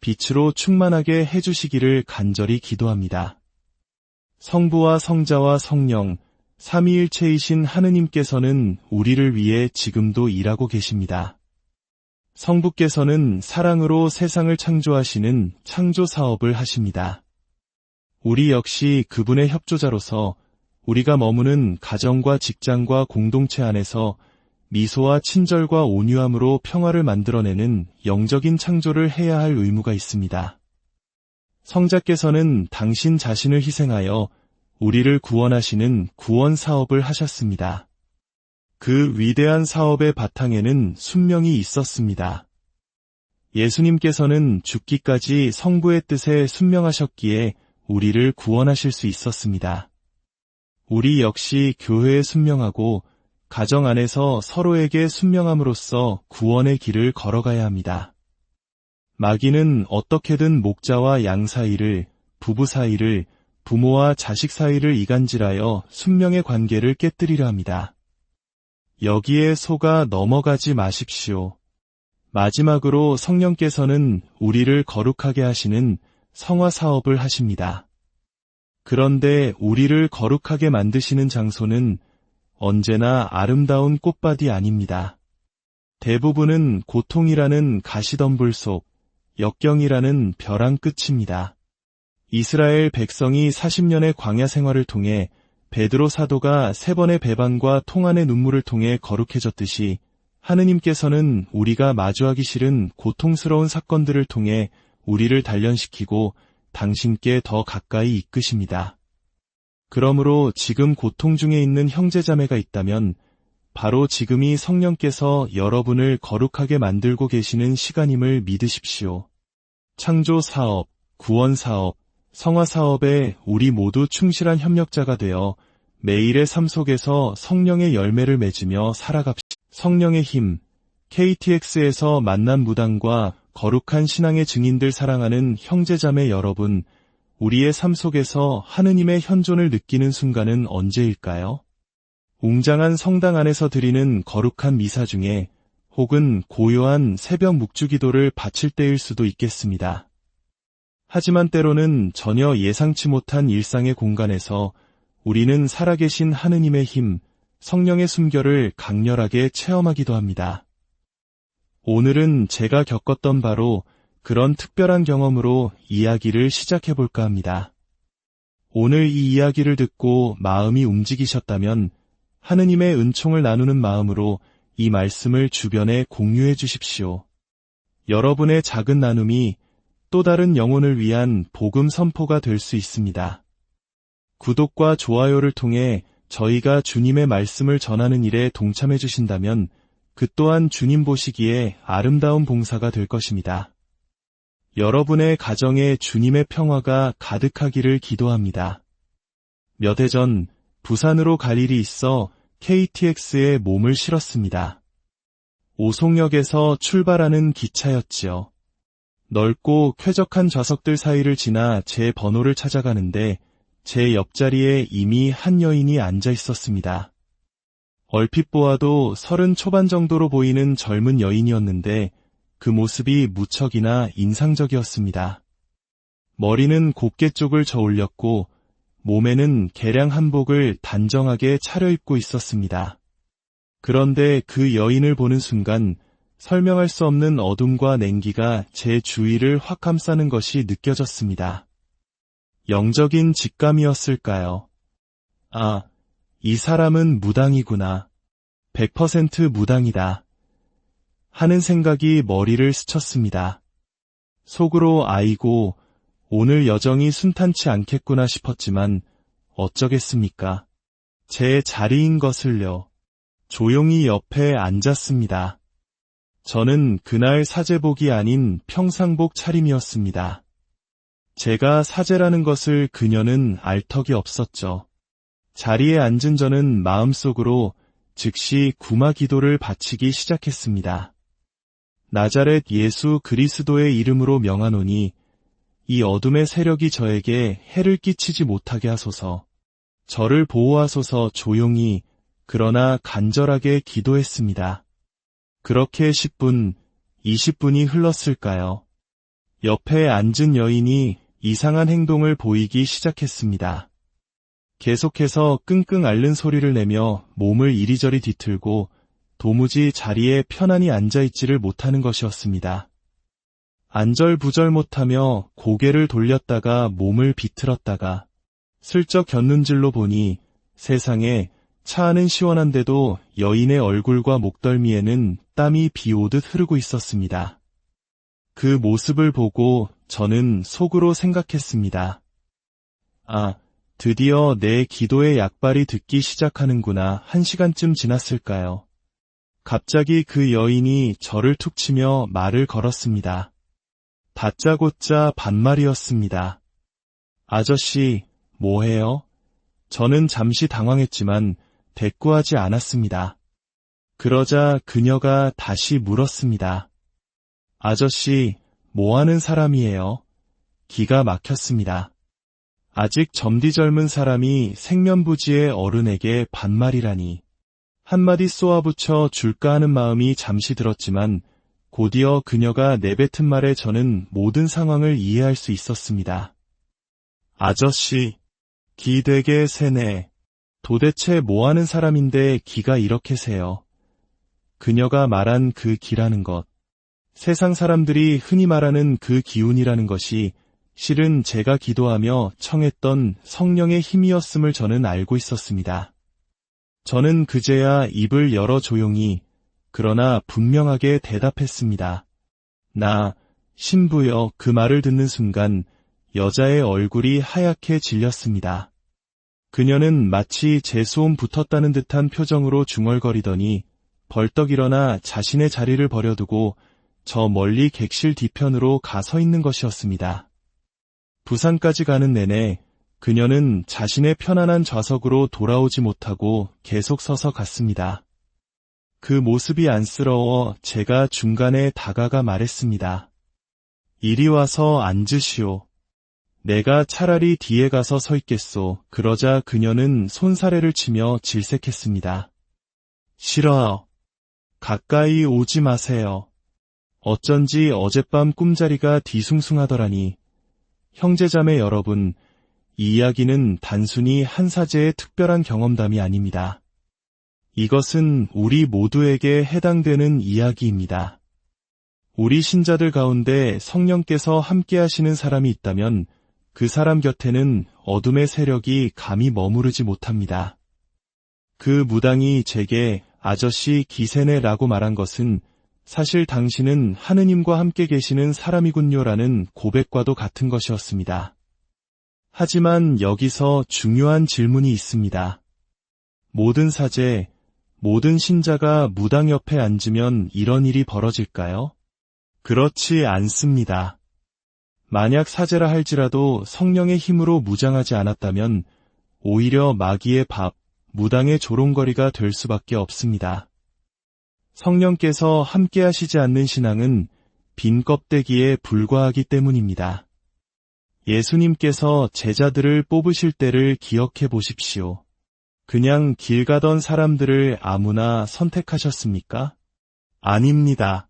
빛으로 충만하게 해주시기를 간절히 기도합니다. 성부와 성자와 성령, 삼위일체이신 하느님께서는 우리를 위해 지금도 일하고 계십니다. 성부께서는 사랑으로 세상을 창조하시는 창조 사업을 하십니다. 우리 역시 그분의 협조자로서 우리가 머무는 가정과 직장과 공동체 안에서 미소와 친절과 온유함으로 평화를 만들어내는 영적인 창조를 해야 할 의무가 있습니다. 성자께서는 당신 자신을 희생하여 우리를 구원하시는 구원 사업을 하셨습니다. 그 위대한 사업의 바탕에는 순명이 있었습니다. 예수님께서는 죽기까지 성부의 뜻에 순명하셨기에 우리를 구원하실 수 있었습니다. 우리 역시 교회에 순명하고 가정 안에서 서로에게 순명함으로써 구원의 길을 걸어가야 합니다. 마귀는 어떻게든 목자와 양 사이를, 부부 사이를, 부모와 자식 사이를 이간질하여 순명의 관계를 깨뜨리려 합니다. 여기에 속아 넘어가지 마십시오. 마지막으로 성령께서는 우리를 거룩하게 하시는 성화 사업을 하십니다. 그런데 우리를 거룩하게 만드시는 장소는 언제나 아름다운 꽃밭이 아닙니다. 대부분은 고통이라는 가시덤불 속, 역경이라는 벼랑 끝입니다. 이스라엘 백성이 40년의 광야 생활을 통해 베드로 사도가 3번의 배반과 통한의 눈물을 통해 거룩해졌듯이 하느님께서는 우리가 마주하기 싫은 고통스러운 사건들을 통해 우리를 단련시키고 당신께 더 가까이 이끄십니다. 그러므로 지금 고통 중에 있는 형제자매가 있다면 바로 지금이 성령께서 여러분을 거룩하게 만들고 계시는 시간임을 믿으십시오. 창조 사업, 구원 사업, 성화 사업에 우리 모두 충실한 협력자가 되어 매일의 삶 속에서 성령의 열매를 맺으며 살아갑시다. 성령의 힘, KTX에서 만난 무당과 거룩한 신앙의 증인들 사랑하는 형제자매 여러분, 우리의 삶 속에서 하느님의 현존을 느끼는 순간은 언제일까요? 웅장한 성당 안에서 드리는 거룩한 미사 중에 혹은 고요한 새벽 묵주기도를 바칠 때일 수도 있겠습니다. 하지만 때로는 전혀 예상치 못한 일상의 공간에서 우리는 살아계신 하느님의 힘, 성령의 숨결을 강렬하게 체험하기도 합니다. 오늘은 제가 겪었던 바로 그런 특별한 경험으로 이야기를 시작해볼까 합니다. 오늘 이 이야기를 듣고 마음이 움직이셨다면 하느님의 은총을 나누는 마음으로 이 말씀을 주변에 공유해 주십시오. 여러분의 작은 나눔이 또 다른 영혼을 위한 복음 선포가 될 수 있습니다. 구독과 좋아요를 통해 저희가 주님의 말씀을 전하는 일에 동참해 주신다면 그 또한 주님 보시기에 아름다운 봉사가 될 것입니다. 여러분의 가정에 주님의 평화가 가득하기를 기도합니다. 몇 해 전 부산으로 갈 일이 있어 KTX에 몸을 실었습니다. 오송역에서 출발하는 기차였지요. 넓고 쾌적한 좌석들 사이를 지나 제 번호를 찾아가는데 제 옆자리에 이미 한 여인이 앉아 있었습니다. 얼핏 보아도 30 초반 정도로 보이는 젊은 여인이었는데 그 모습이 무척이나 인상적이었습니다. 머리는 곱게 쪽을 저올렸고 몸에는 개량 한복을 단정하게 차려입고 있었습니다. 그런데 그 여인을 보는 순간 설명할 수 없는 어둠과 냉기가 제 주위를 확 감싸는 것이 느껴졌습니다. 영적인 직감이었을까요? 아, 이 사람은 무당이구나. 100% 무당이다. 하는 생각이 머리를 스쳤습니다. 속으로 아이고, 오늘 여정이 순탄치 않겠구나 싶었지만 어쩌겠습니까? 제 자리인 것을요. 조용히 옆에 앉았습니다. 저는 그날 사제복이 아닌 평상복 차림이었습니다. 제가 사제라는 것을 그녀는 알 턱이 없었죠. 자리에 앉은 저는 마음속으로 즉시 구마 기도를 바치기 시작했습니다. 나자렛 예수 그리스도의 이름으로 명하노니 이 어둠의 세력이 저에게 해를 끼치지 못하게 하소서. 저를 보호하소서. 조용히 그러나 간절하게 기도했습니다. 그렇게 10분, 20분이 흘렀을까요? 옆에 앉은 여인이 이상한 행동을 보이기 시작했습니다. 계속해서 끙끙 앓는 소리를 내며 몸을 이리저리 뒤틀고 도무지 자리에 편안히 앉아있지를 못하는 것이었습니다. 안절부절 못하며 고개를 돌렸다가 몸을 비틀었다가 슬쩍 곁눈질로 보니 세상에 차 안은 시원한데도 여인의 얼굴과 목덜미에는 땀이 비 오듯 흐르고 있었습니다. 그 모습을 보고 저는 속으로 생각했습니다. 아, 드디어 내 기도의 약발이 듣기 시작하는구나. 1시간쯤 지났을까요? 갑자기 그 여인이 저를 툭 치며 말을 걸었습니다. 다짜고짜 반말이었습니다. 아저씨, 뭐해요? 저는 잠시 당황했지만 대꾸하지 않았습니다. 그러자 그녀가 다시 물었습니다. 아저씨, 뭐하는 사람이에요? 기가 막혔습니다. 아직 점디 젊은 사람이 생면부지의 어른에게 반말이라니. 한마디 쏘아붙여 줄까 하는 마음이 잠시 들었지만 곧이어 그녀가 내뱉은 말에 저는 모든 상황을 이해할 수 있었습니다. 아저씨, 기 되게 세네. 도대체 뭐하는 사람인데 기가 이렇게 세요. 그녀가 말한 그 기라는 것, 세상 사람들이 흔히 말하는 그 기운이라는 것이 실은 제가 기도하며 청했던 성령의 힘이었음을 저는 알고 있었습니다. 저는 그제야 입을 열어 조용히 그러나 분명하게 대답했습니다. 나, 신부여. 그 말을 듣는 순간 여자의 얼굴이 하얗게 질렸습니다. 그녀는 마치 재수옴 붙었다는 듯한 표정으로 중얼거리더니 벌떡 일어나 자신의 자리를 버려두고 저 멀리 객실 뒤편으로 가 서 있는 것이었습니다. 부산까지 가는 내내 그녀는 자신의 편안한 좌석으로 돌아오지 못하고 계속 서서 갔습니다. 그 모습이 안쓰러워 제가 중간에 다가가 말했습니다. 이리 와서 앉으시오. 내가 차라리 뒤에 가서 서 있겠소. 그러자 그녀는 손사래를 치며 질색했습니다. 싫어요. 가까이 오지 마세요. 어쩐지 어젯밤 꿈자리가 뒤숭숭하더라니. 형제자매 여러분, 이 이야기는 단순히 한 사제의 특별한 경험담이 아닙니다. 이것은 우리 모두에게 해당되는 이야기입니다. 우리 신자들 가운데 성령께서 함께 하시는 사람이 있다면 그 사람 곁에는 어둠의 세력이 감히 머무르지 못합니다. 그 무당이 제게 아저씨 기세네라고 말한 것은 사실 당신은 하느님과 함께 계시는 사람이군요라는 고백과도 같은 것이었습니다. 하지만 여기서 중요한 질문이 있습니다. 모든 사제, 모든 신자가 무당 옆에 앉으면 이런 일이 벌어질까요? 그렇지 않습니다. 만약 사제라 할지라도 성령의 힘으로 무장하지 않았다면 오히려 마귀의 밥, 무당의 조롱거리가 될 수밖에 없습니다. 성령께서 함께하시지 않는 신앙은 빈 껍데기에 불과하기 때문입니다. 예수님께서 제자들을 뽑으실 때를 기억해 보십시오. 그냥 길 가던 사람들을 아무나 선택하셨습니까? 아닙니다.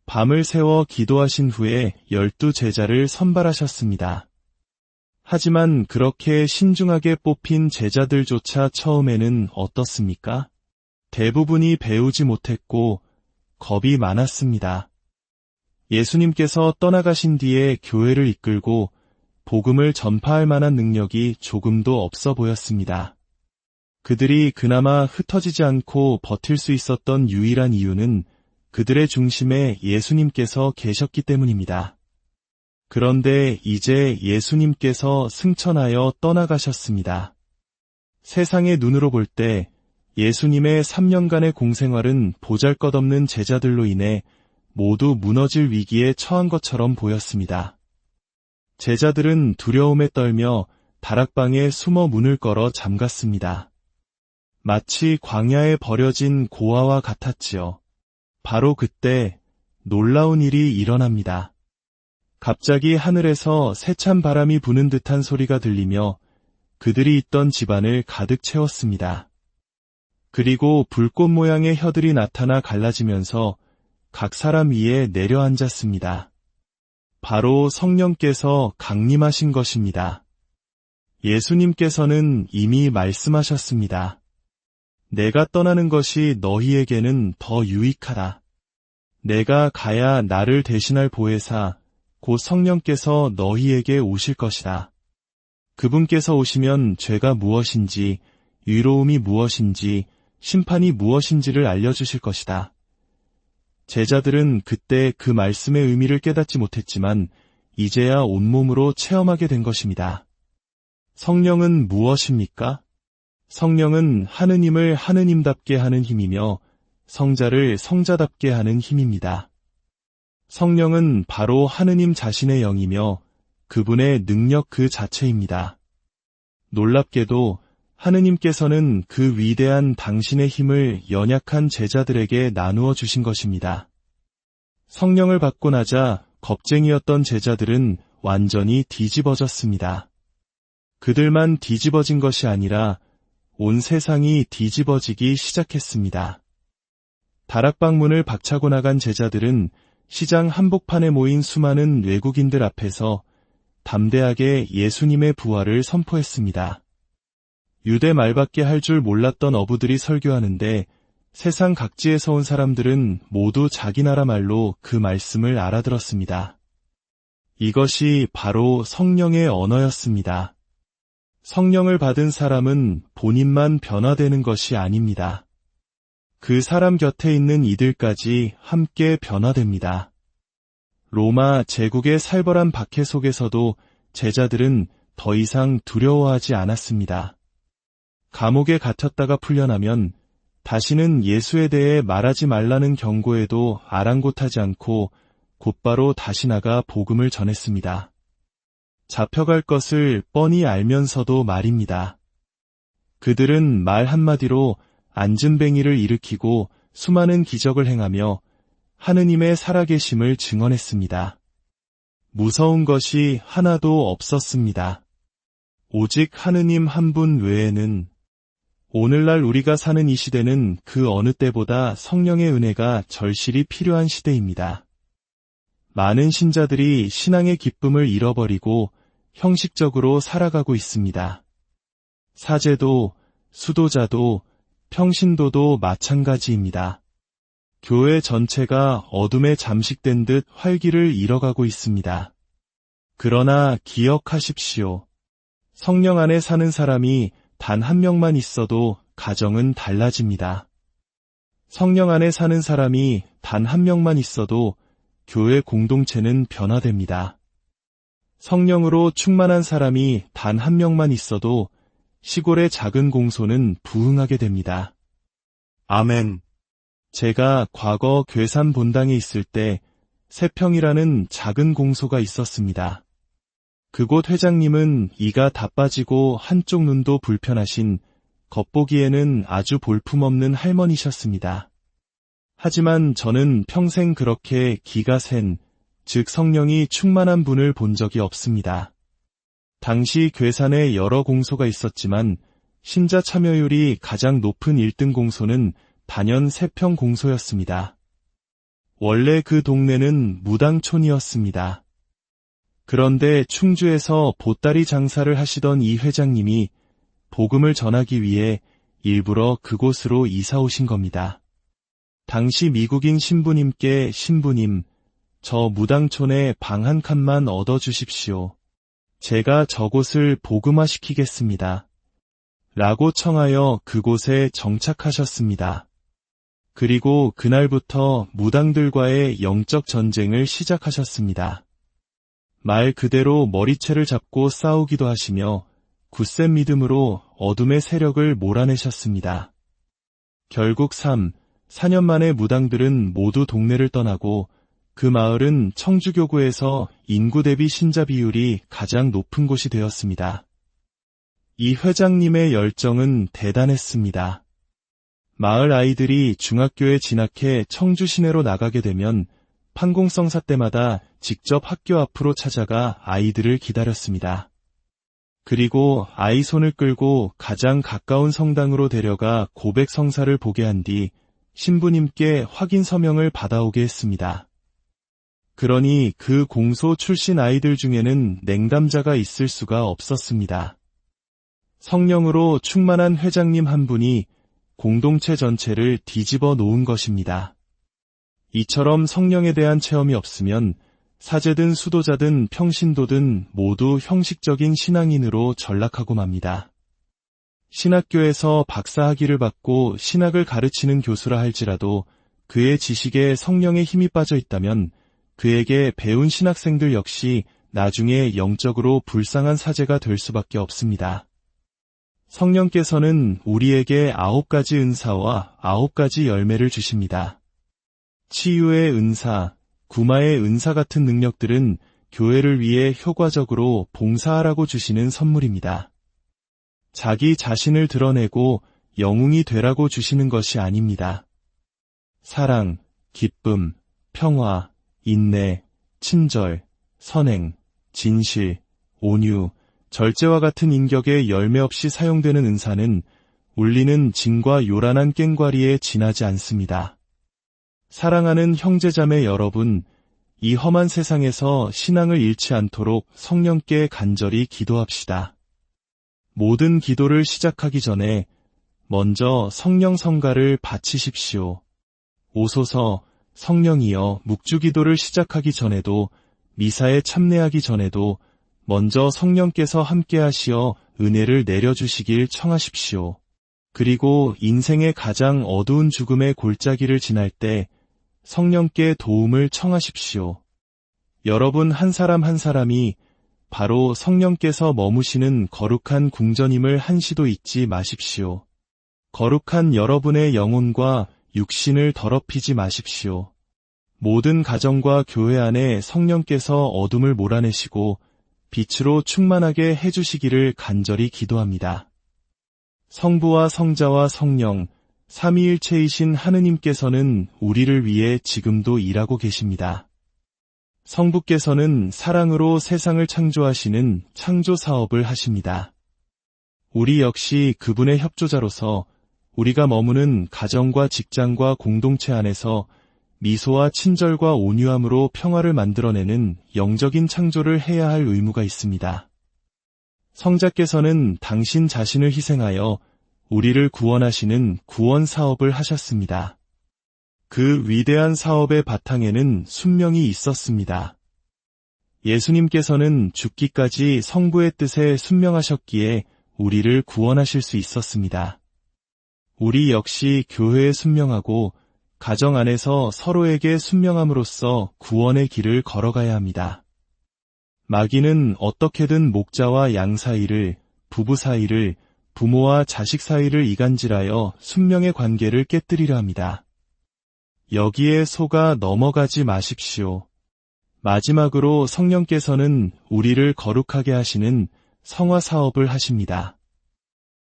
밤을 새워 기도하신 후에 12제자를 선발하셨습니다. 하지만 그렇게 신중하게 뽑힌 제자들조차 처음에는 어떻습니까? 대부분이 배우지 못했고 겁이 많았습니다. 예수님께서 떠나가신 뒤에 교회를 이끌고 복음을 전파할 만한 능력이 조금도 없어 보였습니다. 그들이 그나마 흩어지지 않고 버틸 수 있었던 유일한 이유는 그들의 중심에 예수님께서 계셨기 때문입니다. 그런데 이제 예수님께서 승천하여 떠나가셨습니다. 세상의 눈으로 볼 때 예수님의 3년간의 공생활은 보잘것없는 제자들로 인해 모두 무너질 위기에 처한 것처럼 보였습니다. 제자들은 두려움에 떨며 다락방에 숨어 문을 걸어 잠갔습니다. 마치 광야에 버려진 고아와 같았지요. 바로 그때 놀라운 일이 일어납니다. 갑자기 하늘에서 세찬 바람이 부는 듯한 소리가 들리며 그들이 있던 집안을 가득 채웠습니다. 그리고 불꽃 모양의 혀들이 나타나 갈라지면서 각 사람 위에 내려앉았습니다. 바로 성령께서 강림하신 것입니다. 예수님께서는 이미 말씀하셨습니다. 내가 떠나는 것이 너희에게는 더 유익하다. 내가 가야 나를 대신할 보혜사, 곧 성령께서 너희에게 오실 것이다. 그분께서 오시면 죄가 무엇인지, 의로움이 무엇인지, 심판이 무엇인지를 알려주실 것이다. 제자들은 그때 그 말씀의 의미를 깨닫지 못했지만 이제야 온몸으로 체험하게 된 것입니다. 성령은 무엇입니까? 성령은 하느님을 하느님답게 하는 힘이며 성자를 성자답게 하는 힘입니다. 성령은 바로 하느님 자신의 영이며 그분의 능력 그 자체입니다. 놀랍게도 하느님께서는 그 위대한 당신의 힘을 연약한 제자들에게 나누어 주신 것입니다. 성령을 받고 나자 겁쟁이였던 제자들은 완전히 뒤집어졌습니다. 그들만 뒤집어진 것이 아니라 온 세상이 뒤집어지기 시작했습니다. 다락방 문을 박차고 나간 제자들은 시장 한복판에 모인 수많은 외국인들 앞에서 담대하게 예수님의 부활을 선포했습니다. 유대 말밖에 할 줄 몰랐던 어부들이 설교하는데 세상 각지에서 온 사람들은 모두 자기 나라 말로 그 말씀을 알아들었습니다. 이것이 바로 성령의 언어였습니다. 성령을 받은 사람은 본인만 변화되는 것이 아닙니다. 그 사람 곁에 있는 이들까지 함께 변화됩니다. 로마 제국의 살벌한 박해 속에서도 제자들은 더 이상 두려워하지 않았습니다. 감옥에 갇혔다가 풀려나면 다시는 예수에 대해 말하지 말라는 경고에도 아랑곳하지 않고 곧바로 다시 나가 복음을 전했습니다. 잡혀갈 것을 뻔히 알면서도 말입니다. 그들은 말 한마디로 안진뱅이를 일으키고 수많은 기적을 행하며 하느님의 살아계심을 증언했습니다. 무서운 것이 하나도 없었습니다. 오직 하느님 한 분 외에는. 오늘날 우리가 사는 이 시대는 그 어느 때보다 성령의 은혜가 절실히 필요한 시대입니다. 많은 신자들이 신앙의 기쁨을 잃어버리고 형식적으로 살아가고 있습니다. 사제도, 수도자도, 평신도도 마찬가지입니다. 교회 전체가 어둠에 잠식된 듯 활기를 잃어가고 있습니다. 그러나 기억하십시오. 성령 안에 사는 사람이 단 한 명만 있어도 가정은 달라집니다. 성령 안에 사는 사람이 단 한 명만 있어도 교회 공동체는 변화됩니다. 성령으로 충만한 사람이 단 한 명만 있어도 시골의 작은 공소는 부흥하게 됩니다. 아멘. 제가 과거 괴산 본당에 있을 때 세평이라는 작은 공소가 있었습니다. 그곳 회장님은 이가 다 빠지고 한쪽 눈도 불편하신 겉보기에는 아주 볼품없는 할머니셨습니다. 하지만 저는 평생 그렇게 기가 센, 즉 성령이 충만한 분을 본 적이 없습니다. 당시 괴산에 여러 공소가 있었지만 신자 참여율이 가장 높은 1등 공소는 단연 세평 공소였습니다. 원래 그 동네는 무당촌이었습니다. 그런데 충주에서 보따리 장사를 하시던 이 회장님이 복음을 전하기 위해 일부러 그곳으로 이사 오신 겁니다. 당시 미국인 신부님께 신부님, 저 무당촌에 방 한 칸만 얻어주십시오. 제가 저곳을 복음화시키겠습니다. 라고 청하여 그곳에 정착하셨습니다. 그리고 그날부터 무당들과의 영적 전쟁을 시작하셨습니다. 말 그대로 머리채를 잡고 싸우기도 하시며 굳센 믿음으로 어둠의 세력을 몰아내셨습니다. 결국 4년 만에 무당들은 모두 동네를 떠나고 그 마을은 청주교구에서 인구 대비 신자 비율이 가장 높은 곳이 되었습니다. 이 회장님의 열정은 대단했습니다. 마을 아이들이 중학교에 진학해 청주 시내로 나가게 되면 판공성사 때마다 직접 학교 앞으로 찾아가 아이들을 기다렸습니다. 그리고 아이 손을 끌고 가장 가까운 성당으로 데려가 고백 성사를 보게 한 뒤 신부님께 확인 서명을 받아오게 했습니다. 그러니 그 공소 출신 아이들 중에는 냉담자가 있을 수가 없었습니다. 성령으로 충만한 회장님 한 분이 공동체 전체를 뒤집어 놓은 것입니다. 이처럼 성령에 대한 체험이 없으면 사제든 수도자든 평신도든 모두 형식적인 신앙인으로 전락하고 맙니다. 신학교에서 박사학위를 받고 신학을 가르치는 교수라 할지라도 그의 지식에 성령의 힘이 빠져 있다면 그에게 배운 신학생들 역시 나중에 영적으로 불쌍한 사제가 될 수밖에 없습니다. 성령께서는 우리에게 9가지 은사와 9가지 열매를 주십니다. 치유의 은사, 구마의 은사 같은 능력들은 교회를 위해 효과적으로 봉사하라고 주시는 선물입니다. 자기 자신을 드러내고 영웅이 되라고 주시는 것이 아닙니다. 사랑, 기쁨, 평화, 인내, 친절, 선행, 진실, 온유, 절제와 같은 인격의 열매 없이 사용되는 은사는 울리는 징과 요란한 꽹과리에 지나지 않습니다. 사랑하는 형제자매 여러분, 이 험한 세상에서 신앙을 잃지 않도록 성령께 간절히 기도합시다. 모든 기도를 시작하기 전에 먼저 성령 성가를 바치십시오. 오소서 성령이여 묵주기도를 시작하기 전에도 미사에 참내하기 전에도 먼저 성령께서 함께하시어 은혜를 내려주시길 청하십시오. 그리고 인생의 가장 어두운 죽음의 골짜기를 지날 때 성령께 도움을 청하십시오. 여러분 한 사람 한 사람이 바로 성령께서 머무시는 거룩한 궁전임을 한시도 잊지 마십시오. 거룩한 여러분의 영혼과 육신을 더럽히지 마십시오. 모든 가정과 교회 안에 성령께서 어둠을 몰아내시고 빛으로 충만하게 해주시기를 간절히 기도합니다. 성부와 성자와 성령, 삼위일체이신 하느님께서는 우리를 위해 지금도 일하고 계십니다. 성부께서는 사랑으로 세상을 창조하시는 창조 사업을 하십니다. 우리 역시 그분의 협조자로서 우리가 머무는 가정과 직장과 공동체 안에서 미소와 친절과 온유함으로 평화를 만들어내는 영적인 창조를 해야 할 의무가 있습니다. 성자께서는 당신 자신을 희생하여 우리를 구원하시는 구원 사업을 하셨습니다. 그 위대한 사업의 바탕에는 순명이 있었습니다. 예수님께서는 죽기까지 성부의 뜻에 순명하셨기에 우리를 구원하실 수 있었습니다. 우리 역시 교회에 순명하고 가정 안에서 서로에게 순명함으로써 구원의 길을 걸어가야 합니다. 마귀는 어떻게든 목자와 양 사이를, 부부 사이를, 부모와 자식 사이를 이간질하여 순명의 관계를 깨뜨리려 합니다. 여기에 속아 넘어가지 마십시오. 마지막으로 성령께서는 우리를 거룩하게 하시는 성화 사업을 하십니다.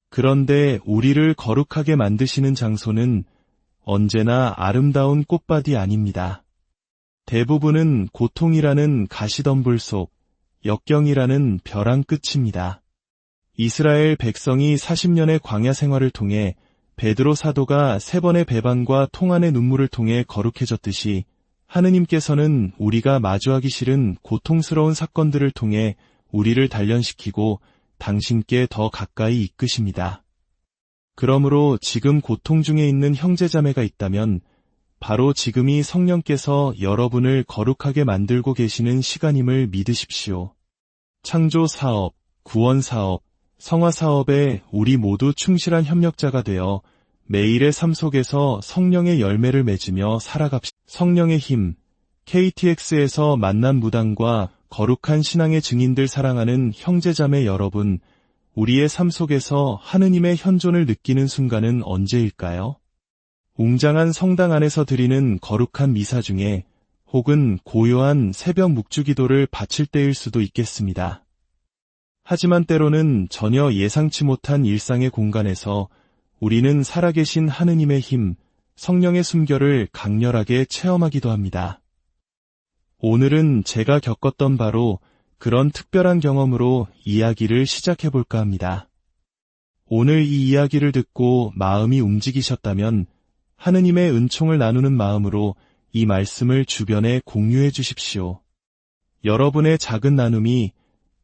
그런데 우리를 거룩하게 만드시는 장소는 언제나 아름다운 꽃밭이 아닙니다. 대부분은 고통이라는 가시덤불 속, 역경이라는 벼랑 끝입니다. 이스라엘 백성이 40년의 광야 생활을 통해 베드로 사도가 3번의 배반과 통한의 눈물을 통해 거룩해졌듯이 하느님께서는 우리가 마주하기 싫은 고통스러운 사건들을 통해 우리를 단련시키고 당신께 더 가까이 이끄십니다. 그러므로 지금 고통 중에 있는 형제자매가 있다면 바로 지금이 성령께서 여러분을 거룩하게 만들고 계시는 시간임을 믿으십시오. 창조 사업, 구원 사업, 성화 사업에 우리 모두 충실한 협력자가 되어 매일의 삶 속에서 성령의 열매를 맺으며 살아갑시다. 성령의 힘, KTX에서 만난 무당과 거룩한 신앙의 증인들 사랑하는 형제자매 여러분, 우리의 삶 속에서 하느님의 현존을 느끼는 순간은 언제일까요? 웅장한 성당 안에서 드리는 거룩한 미사 중에 혹은 고요한 새벽 묵주기도를 바칠 때일 수도 있겠습니다. 하지만 때로는 전혀 예상치 못한 일상의 공간에서 우리는 살아계신 하느님의 힘, 성령의 숨결을 강렬하게 체험하기도 합니다. 오늘은 제가 겪었던 바로 그런 특별한 경험으로 이야기를 시작해볼까 합니다. 오늘 이 이야기를 듣고 마음이 움직이셨다면 하느님의 은총을 나누는 마음으로 이 말씀을 주변에 공유해 주십시오. 여러분의 작은 나눔이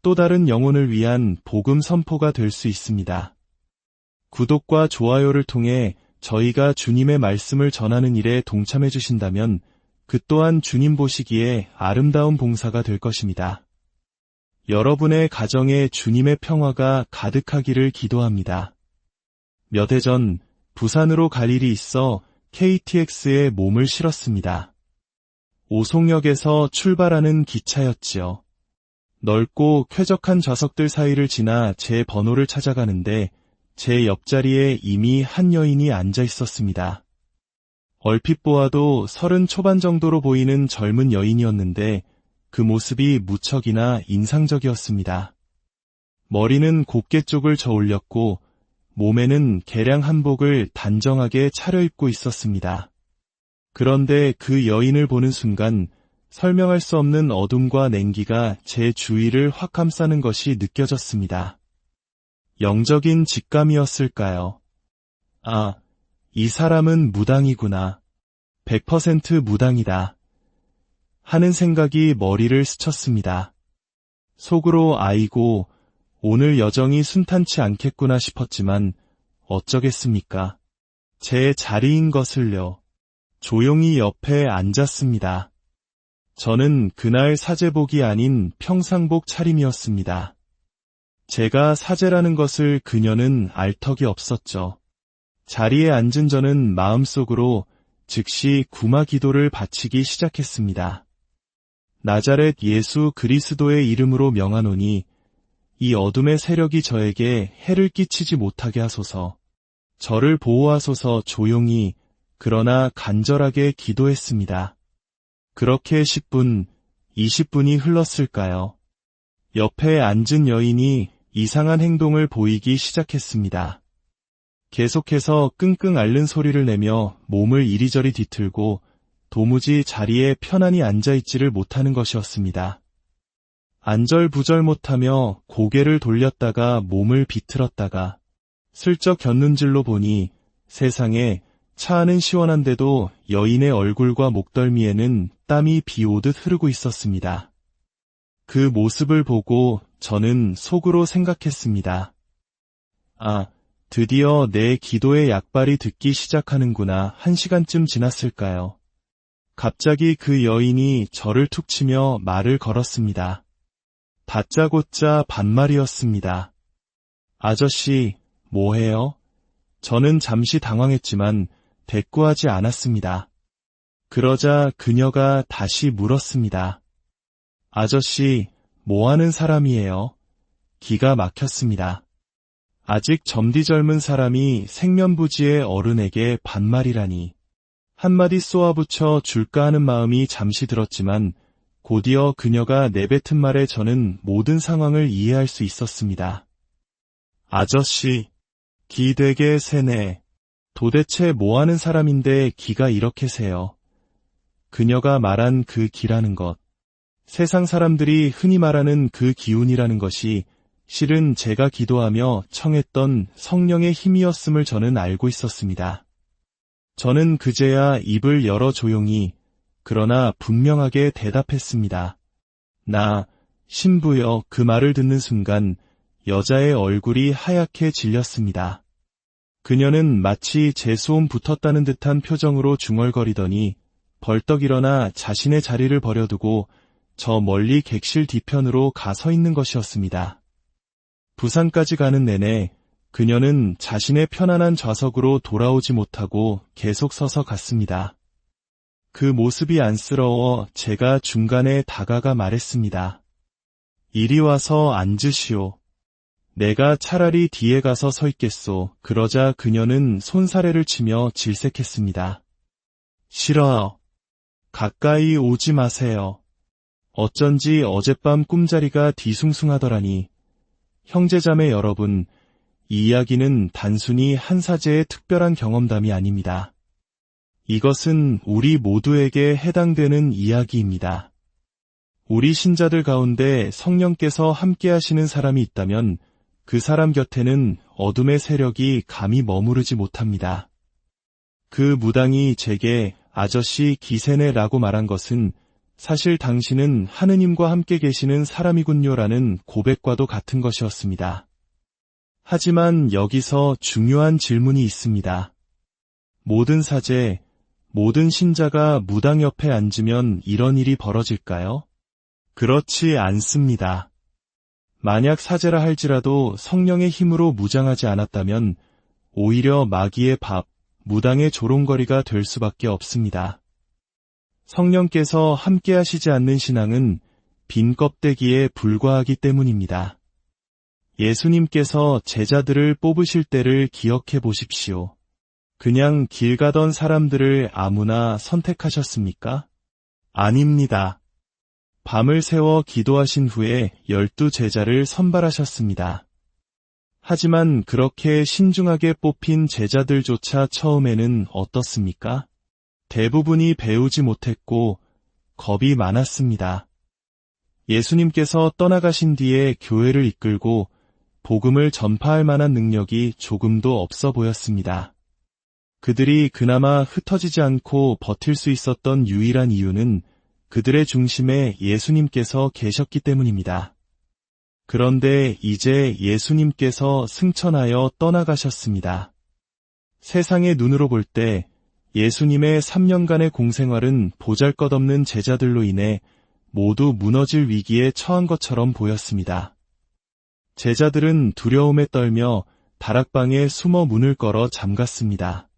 또 다른 영혼을 위한 복음 선포가 될 수 있습니다. 구독과 좋아요를 통해 저희가 주님의 말씀을 전하는 일에 동참해 주신다면 그 또한 주님 보시기에 아름다운 봉사가 될 것입니다. 여러분의 가정에 주님의 평화가 가득하기를 기도합니다. 몇 해 전 부산으로 갈 일이 있어 KTX에 몸을 실었습니다. 오송역에서 출발하는 기차였지요. 넓고 쾌적한 좌석들 사이를 지나 제 번호를 찾아가는데 제 옆자리에 이미 한 여인이 앉아 있었습니다. 얼핏 보아도 30 초반 정도로 보이는 젊은 여인이었는데 그 모습이 무척이나 인상적이었습니다. 머리는 곱게 쪽을 저올렸고 몸에는 개량 한복을 단정하게 차려입고 있었습니다. 그런데 그 여인을 보는 순간 설명할 수 없는 어둠과 냉기가 제 주위를 확 감싸는 것이 느껴졌습니다. 영적인 직감이었을까요? 아, 이 사람은 무당이구나. 100% 무당이다. 하는 생각이 머리를 스쳤습니다. 속으로 아이고, 오늘 여정이 순탄치 않겠구나 싶었지만 어쩌겠습니까? 제 자리인 것을요. 조용히 옆에 앉았습니다. 저는 그날 사제복이 아닌 평상복 차림이었습니다. 제가 사제라는 것을 그녀는 알 턱이 없었죠. 자리에 앉은 저는 마음속으로 즉시 구마 기도를 바치기 시작했습니다. 나자렛 예수 그리스도의 이름으로 명하노니 이 어둠의 세력이 저에게 해를 끼치지 못하게 하소서. 저를 보호하소서. 조용히 그러나 간절하게 기도했습니다. 그렇게 10분, 20분이 흘렀을까요? 옆에 앉은 여인이 이상한 행동을 보이기 시작했습니다. 계속해서 끙끙 앓는 소리를 내며 몸을 이리저리 뒤틀고 도무지 자리에 편안히 앉아있지를 못하는 것이었습니다. 안절부절 못하며 고개를 돌렸다가 몸을 비틀었다가 슬쩍 곁눈질로 보니 세상에 차 안은 시원한데도 여인의 얼굴과 목덜미에는 땀이 비 오듯 흐르고 있었습니다. 그 모습을 보고 저는 속으로 생각했습니다. 아, 드디어 내 기도의 약발이 듣기 시작하는구나. 1시간쯤 지났을까요? 갑자기 그 여인이 저를 툭 치며 말을 걸었습니다. 다짜고짜 반말이었습니다. 아저씨, 뭐해요? 저는 잠시 당황했지만 대꾸하지 않았습니다. 그러자 그녀가 다시 물었습니다. 아저씨, 뭐 하는 사람이에요? 기가 막혔습니다. 아직 점디절문 사람이 생면부지의 어른에게 반말이라니. 한마디 쏘아붙여 줄까 하는 마음이 잠시 들었지만 곧이어 그녀가 내뱉은 말에 저는 모든 상황을 이해할 수 있었습니다. 아저씨, 기 되게 세네. 도대체 뭐 하는 사람인데 기가 이렇게 세요. 그녀가 말한 그 기라는 것. 세상 사람들이 흔히 말하는 그 기운이라는 것이 실은 제가 기도하며 청했던 성령의 힘이었음을 저는 알고 있었습니다. 저는 그제야 입을 열어 조용히 그러나 분명하게 대답했습니다. 나, 신부여. 그 말을 듣는 순간 여자의 얼굴이 하얗게 질렸습니다. 그녀는 마치 재수옴 붙었다는 듯한 표정으로 중얼거리더니 벌떡 일어나 자신의 자리를 버려두고 저 멀리 객실 뒤편으로 가 서 있는 것이었습니다. 부산까지 가는 내내 그녀는 자신의 편안한 좌석으로 돌아오지 못하고 계속 서서 갔습니다. 그 모습이 안쓰러워 제가 중간에 다가가 말했습니다. 이리 와서 앉으시오. 내가 차라리 뒤에 가서 서 있겠소. 그러자 그녀는 손사래를 치며 질색했습니다. 싫어요. 가까이 오지 마세요. 어쩐지 어젯밤 꿈자리가 뒤숭숭하더라니. 형제자매 여러분, 이 이야기는 단순히 한 사제의 특별한 경험담이 아닙니다. 이것은 우리 모두에게 해당되는 이야기입니다. 우리 신자들 가운데 성령께서 함께 하시는 사람이 있다면 그 사람 곁에는 어둠의 세력이 감히 머무르지 못합니다. 그 무당이 제게 아저씨 기세네라고 말한 것은 사실 당신은 하느님과 함께 계시는 사람이군요라는 고백과도 같은 것이었습니다. 하지만 여기서 중요한 질문이 있습니다. 모든 사제, 모든 신자가 무당 옆에 앉으면 이런 일이 벌어질까요? 그렇지 않습니다. 만약 사제라 할지라도 성령의 힘으로 무장하지 않았다면 오히려 마귀의 밥, 무당의 조롱거리가 될 수밖에 없습니다. 성령께서 함께 하시지 않는 신앙은 빈 껍데기에 불과하기 때문입니다. 예수님께서 제자들을 뽑으실 때를 기억해 보십시오. 그냥 길 가던 사람들을 아무나 선택하셨습니까? 아닙니다. 밤을 새워 기도하신 후에 12 제자를 선발하셨습니다. 하지만 그렇게 신중하게 뽑힌 제자들조차 처음에는 어떻습니까? 대부분이 배우지 못했고 겁이 많았습니다. 예수님께서 떠나가신 뒤에 교회를 이끌고 복음을 전파할 만한 능력이 조금도 없어 보였습니다. 그들이 그나마 흩어지지 않고 버틸 수 있었던 유일한 이유는 그들의 중심에 예수님께서 계셨기 때문입니다. 그런데 이제 예수님께서 승천하여 떠나가셨습니다. 세상의 눈으로 볼 때 예수님의 3년간의 공생활은 보잘것없는 제자들로 인해 모두 무너질 위기에 처한 것처럼 보였습니다. 제자들은 두려움에 떨며 다락방에 숨어 문을 걸어 잠갔습니다.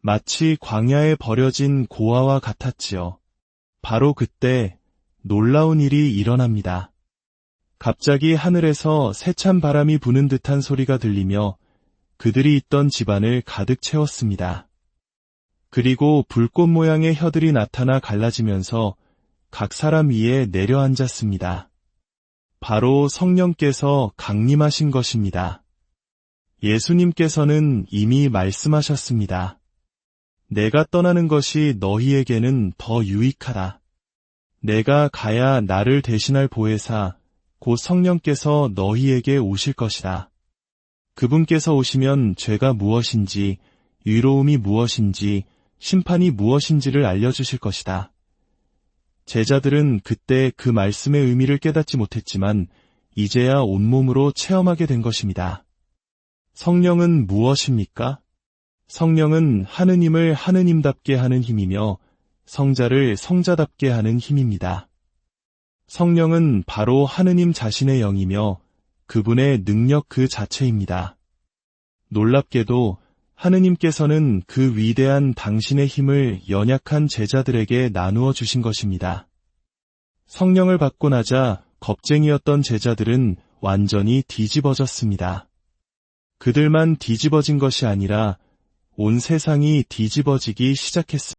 마치 광야에 버려진 고아와 같았지요. 바로 그때 놀라운 일이 일어납니다. 갑자기 하늘에서 세찬 바람이 부는 듯한 소리가 들리며 그들이 있던 집안을 가득 채웠습니다. 그리고 불꽃 모양의 혀들이 나타나 갈라지면서 각 사람 위에 내려앉았습니다. 바로 성령께서 강림하신 것입니다. 예수님께서는 이미 말씀하셨습니다. 내가 떠나는 것이 너희에게는 더 유익하다. 내가 가야 나를 대신할 보혜사, 곧 성령께서 너희에게 오실 것이다. 그분께서 오시면 죄가 무엇인지, 의로움이 무엇인지, 심판이 무엇인지를 알려주실 것이다. 제자들은 그때 그 말씀의 의미를 깨닫지 못했지만 이제야 온몸으로 체험하게 된 것입니다. 성령은 무엇입니까? 성령은 하느님을 하느님답게 하는 힘이며 성자를 성자답게 하는 힘입니다. 성령은 바로 하느님 자신의 영이며 그분의 능력 그 자체입니다. 놀랍게도 하느님께서는 그 위대한 당신의 힘을 연약한 제자들에게 나누어 주신 것입니다. 성령을 받고 나자 겁쟁이였던 제자들은 완전히 뒤집어졌습니다. 그들만 뒤집어진 것이 아니라 온 세상이 뒤집어지기 시작했습니다.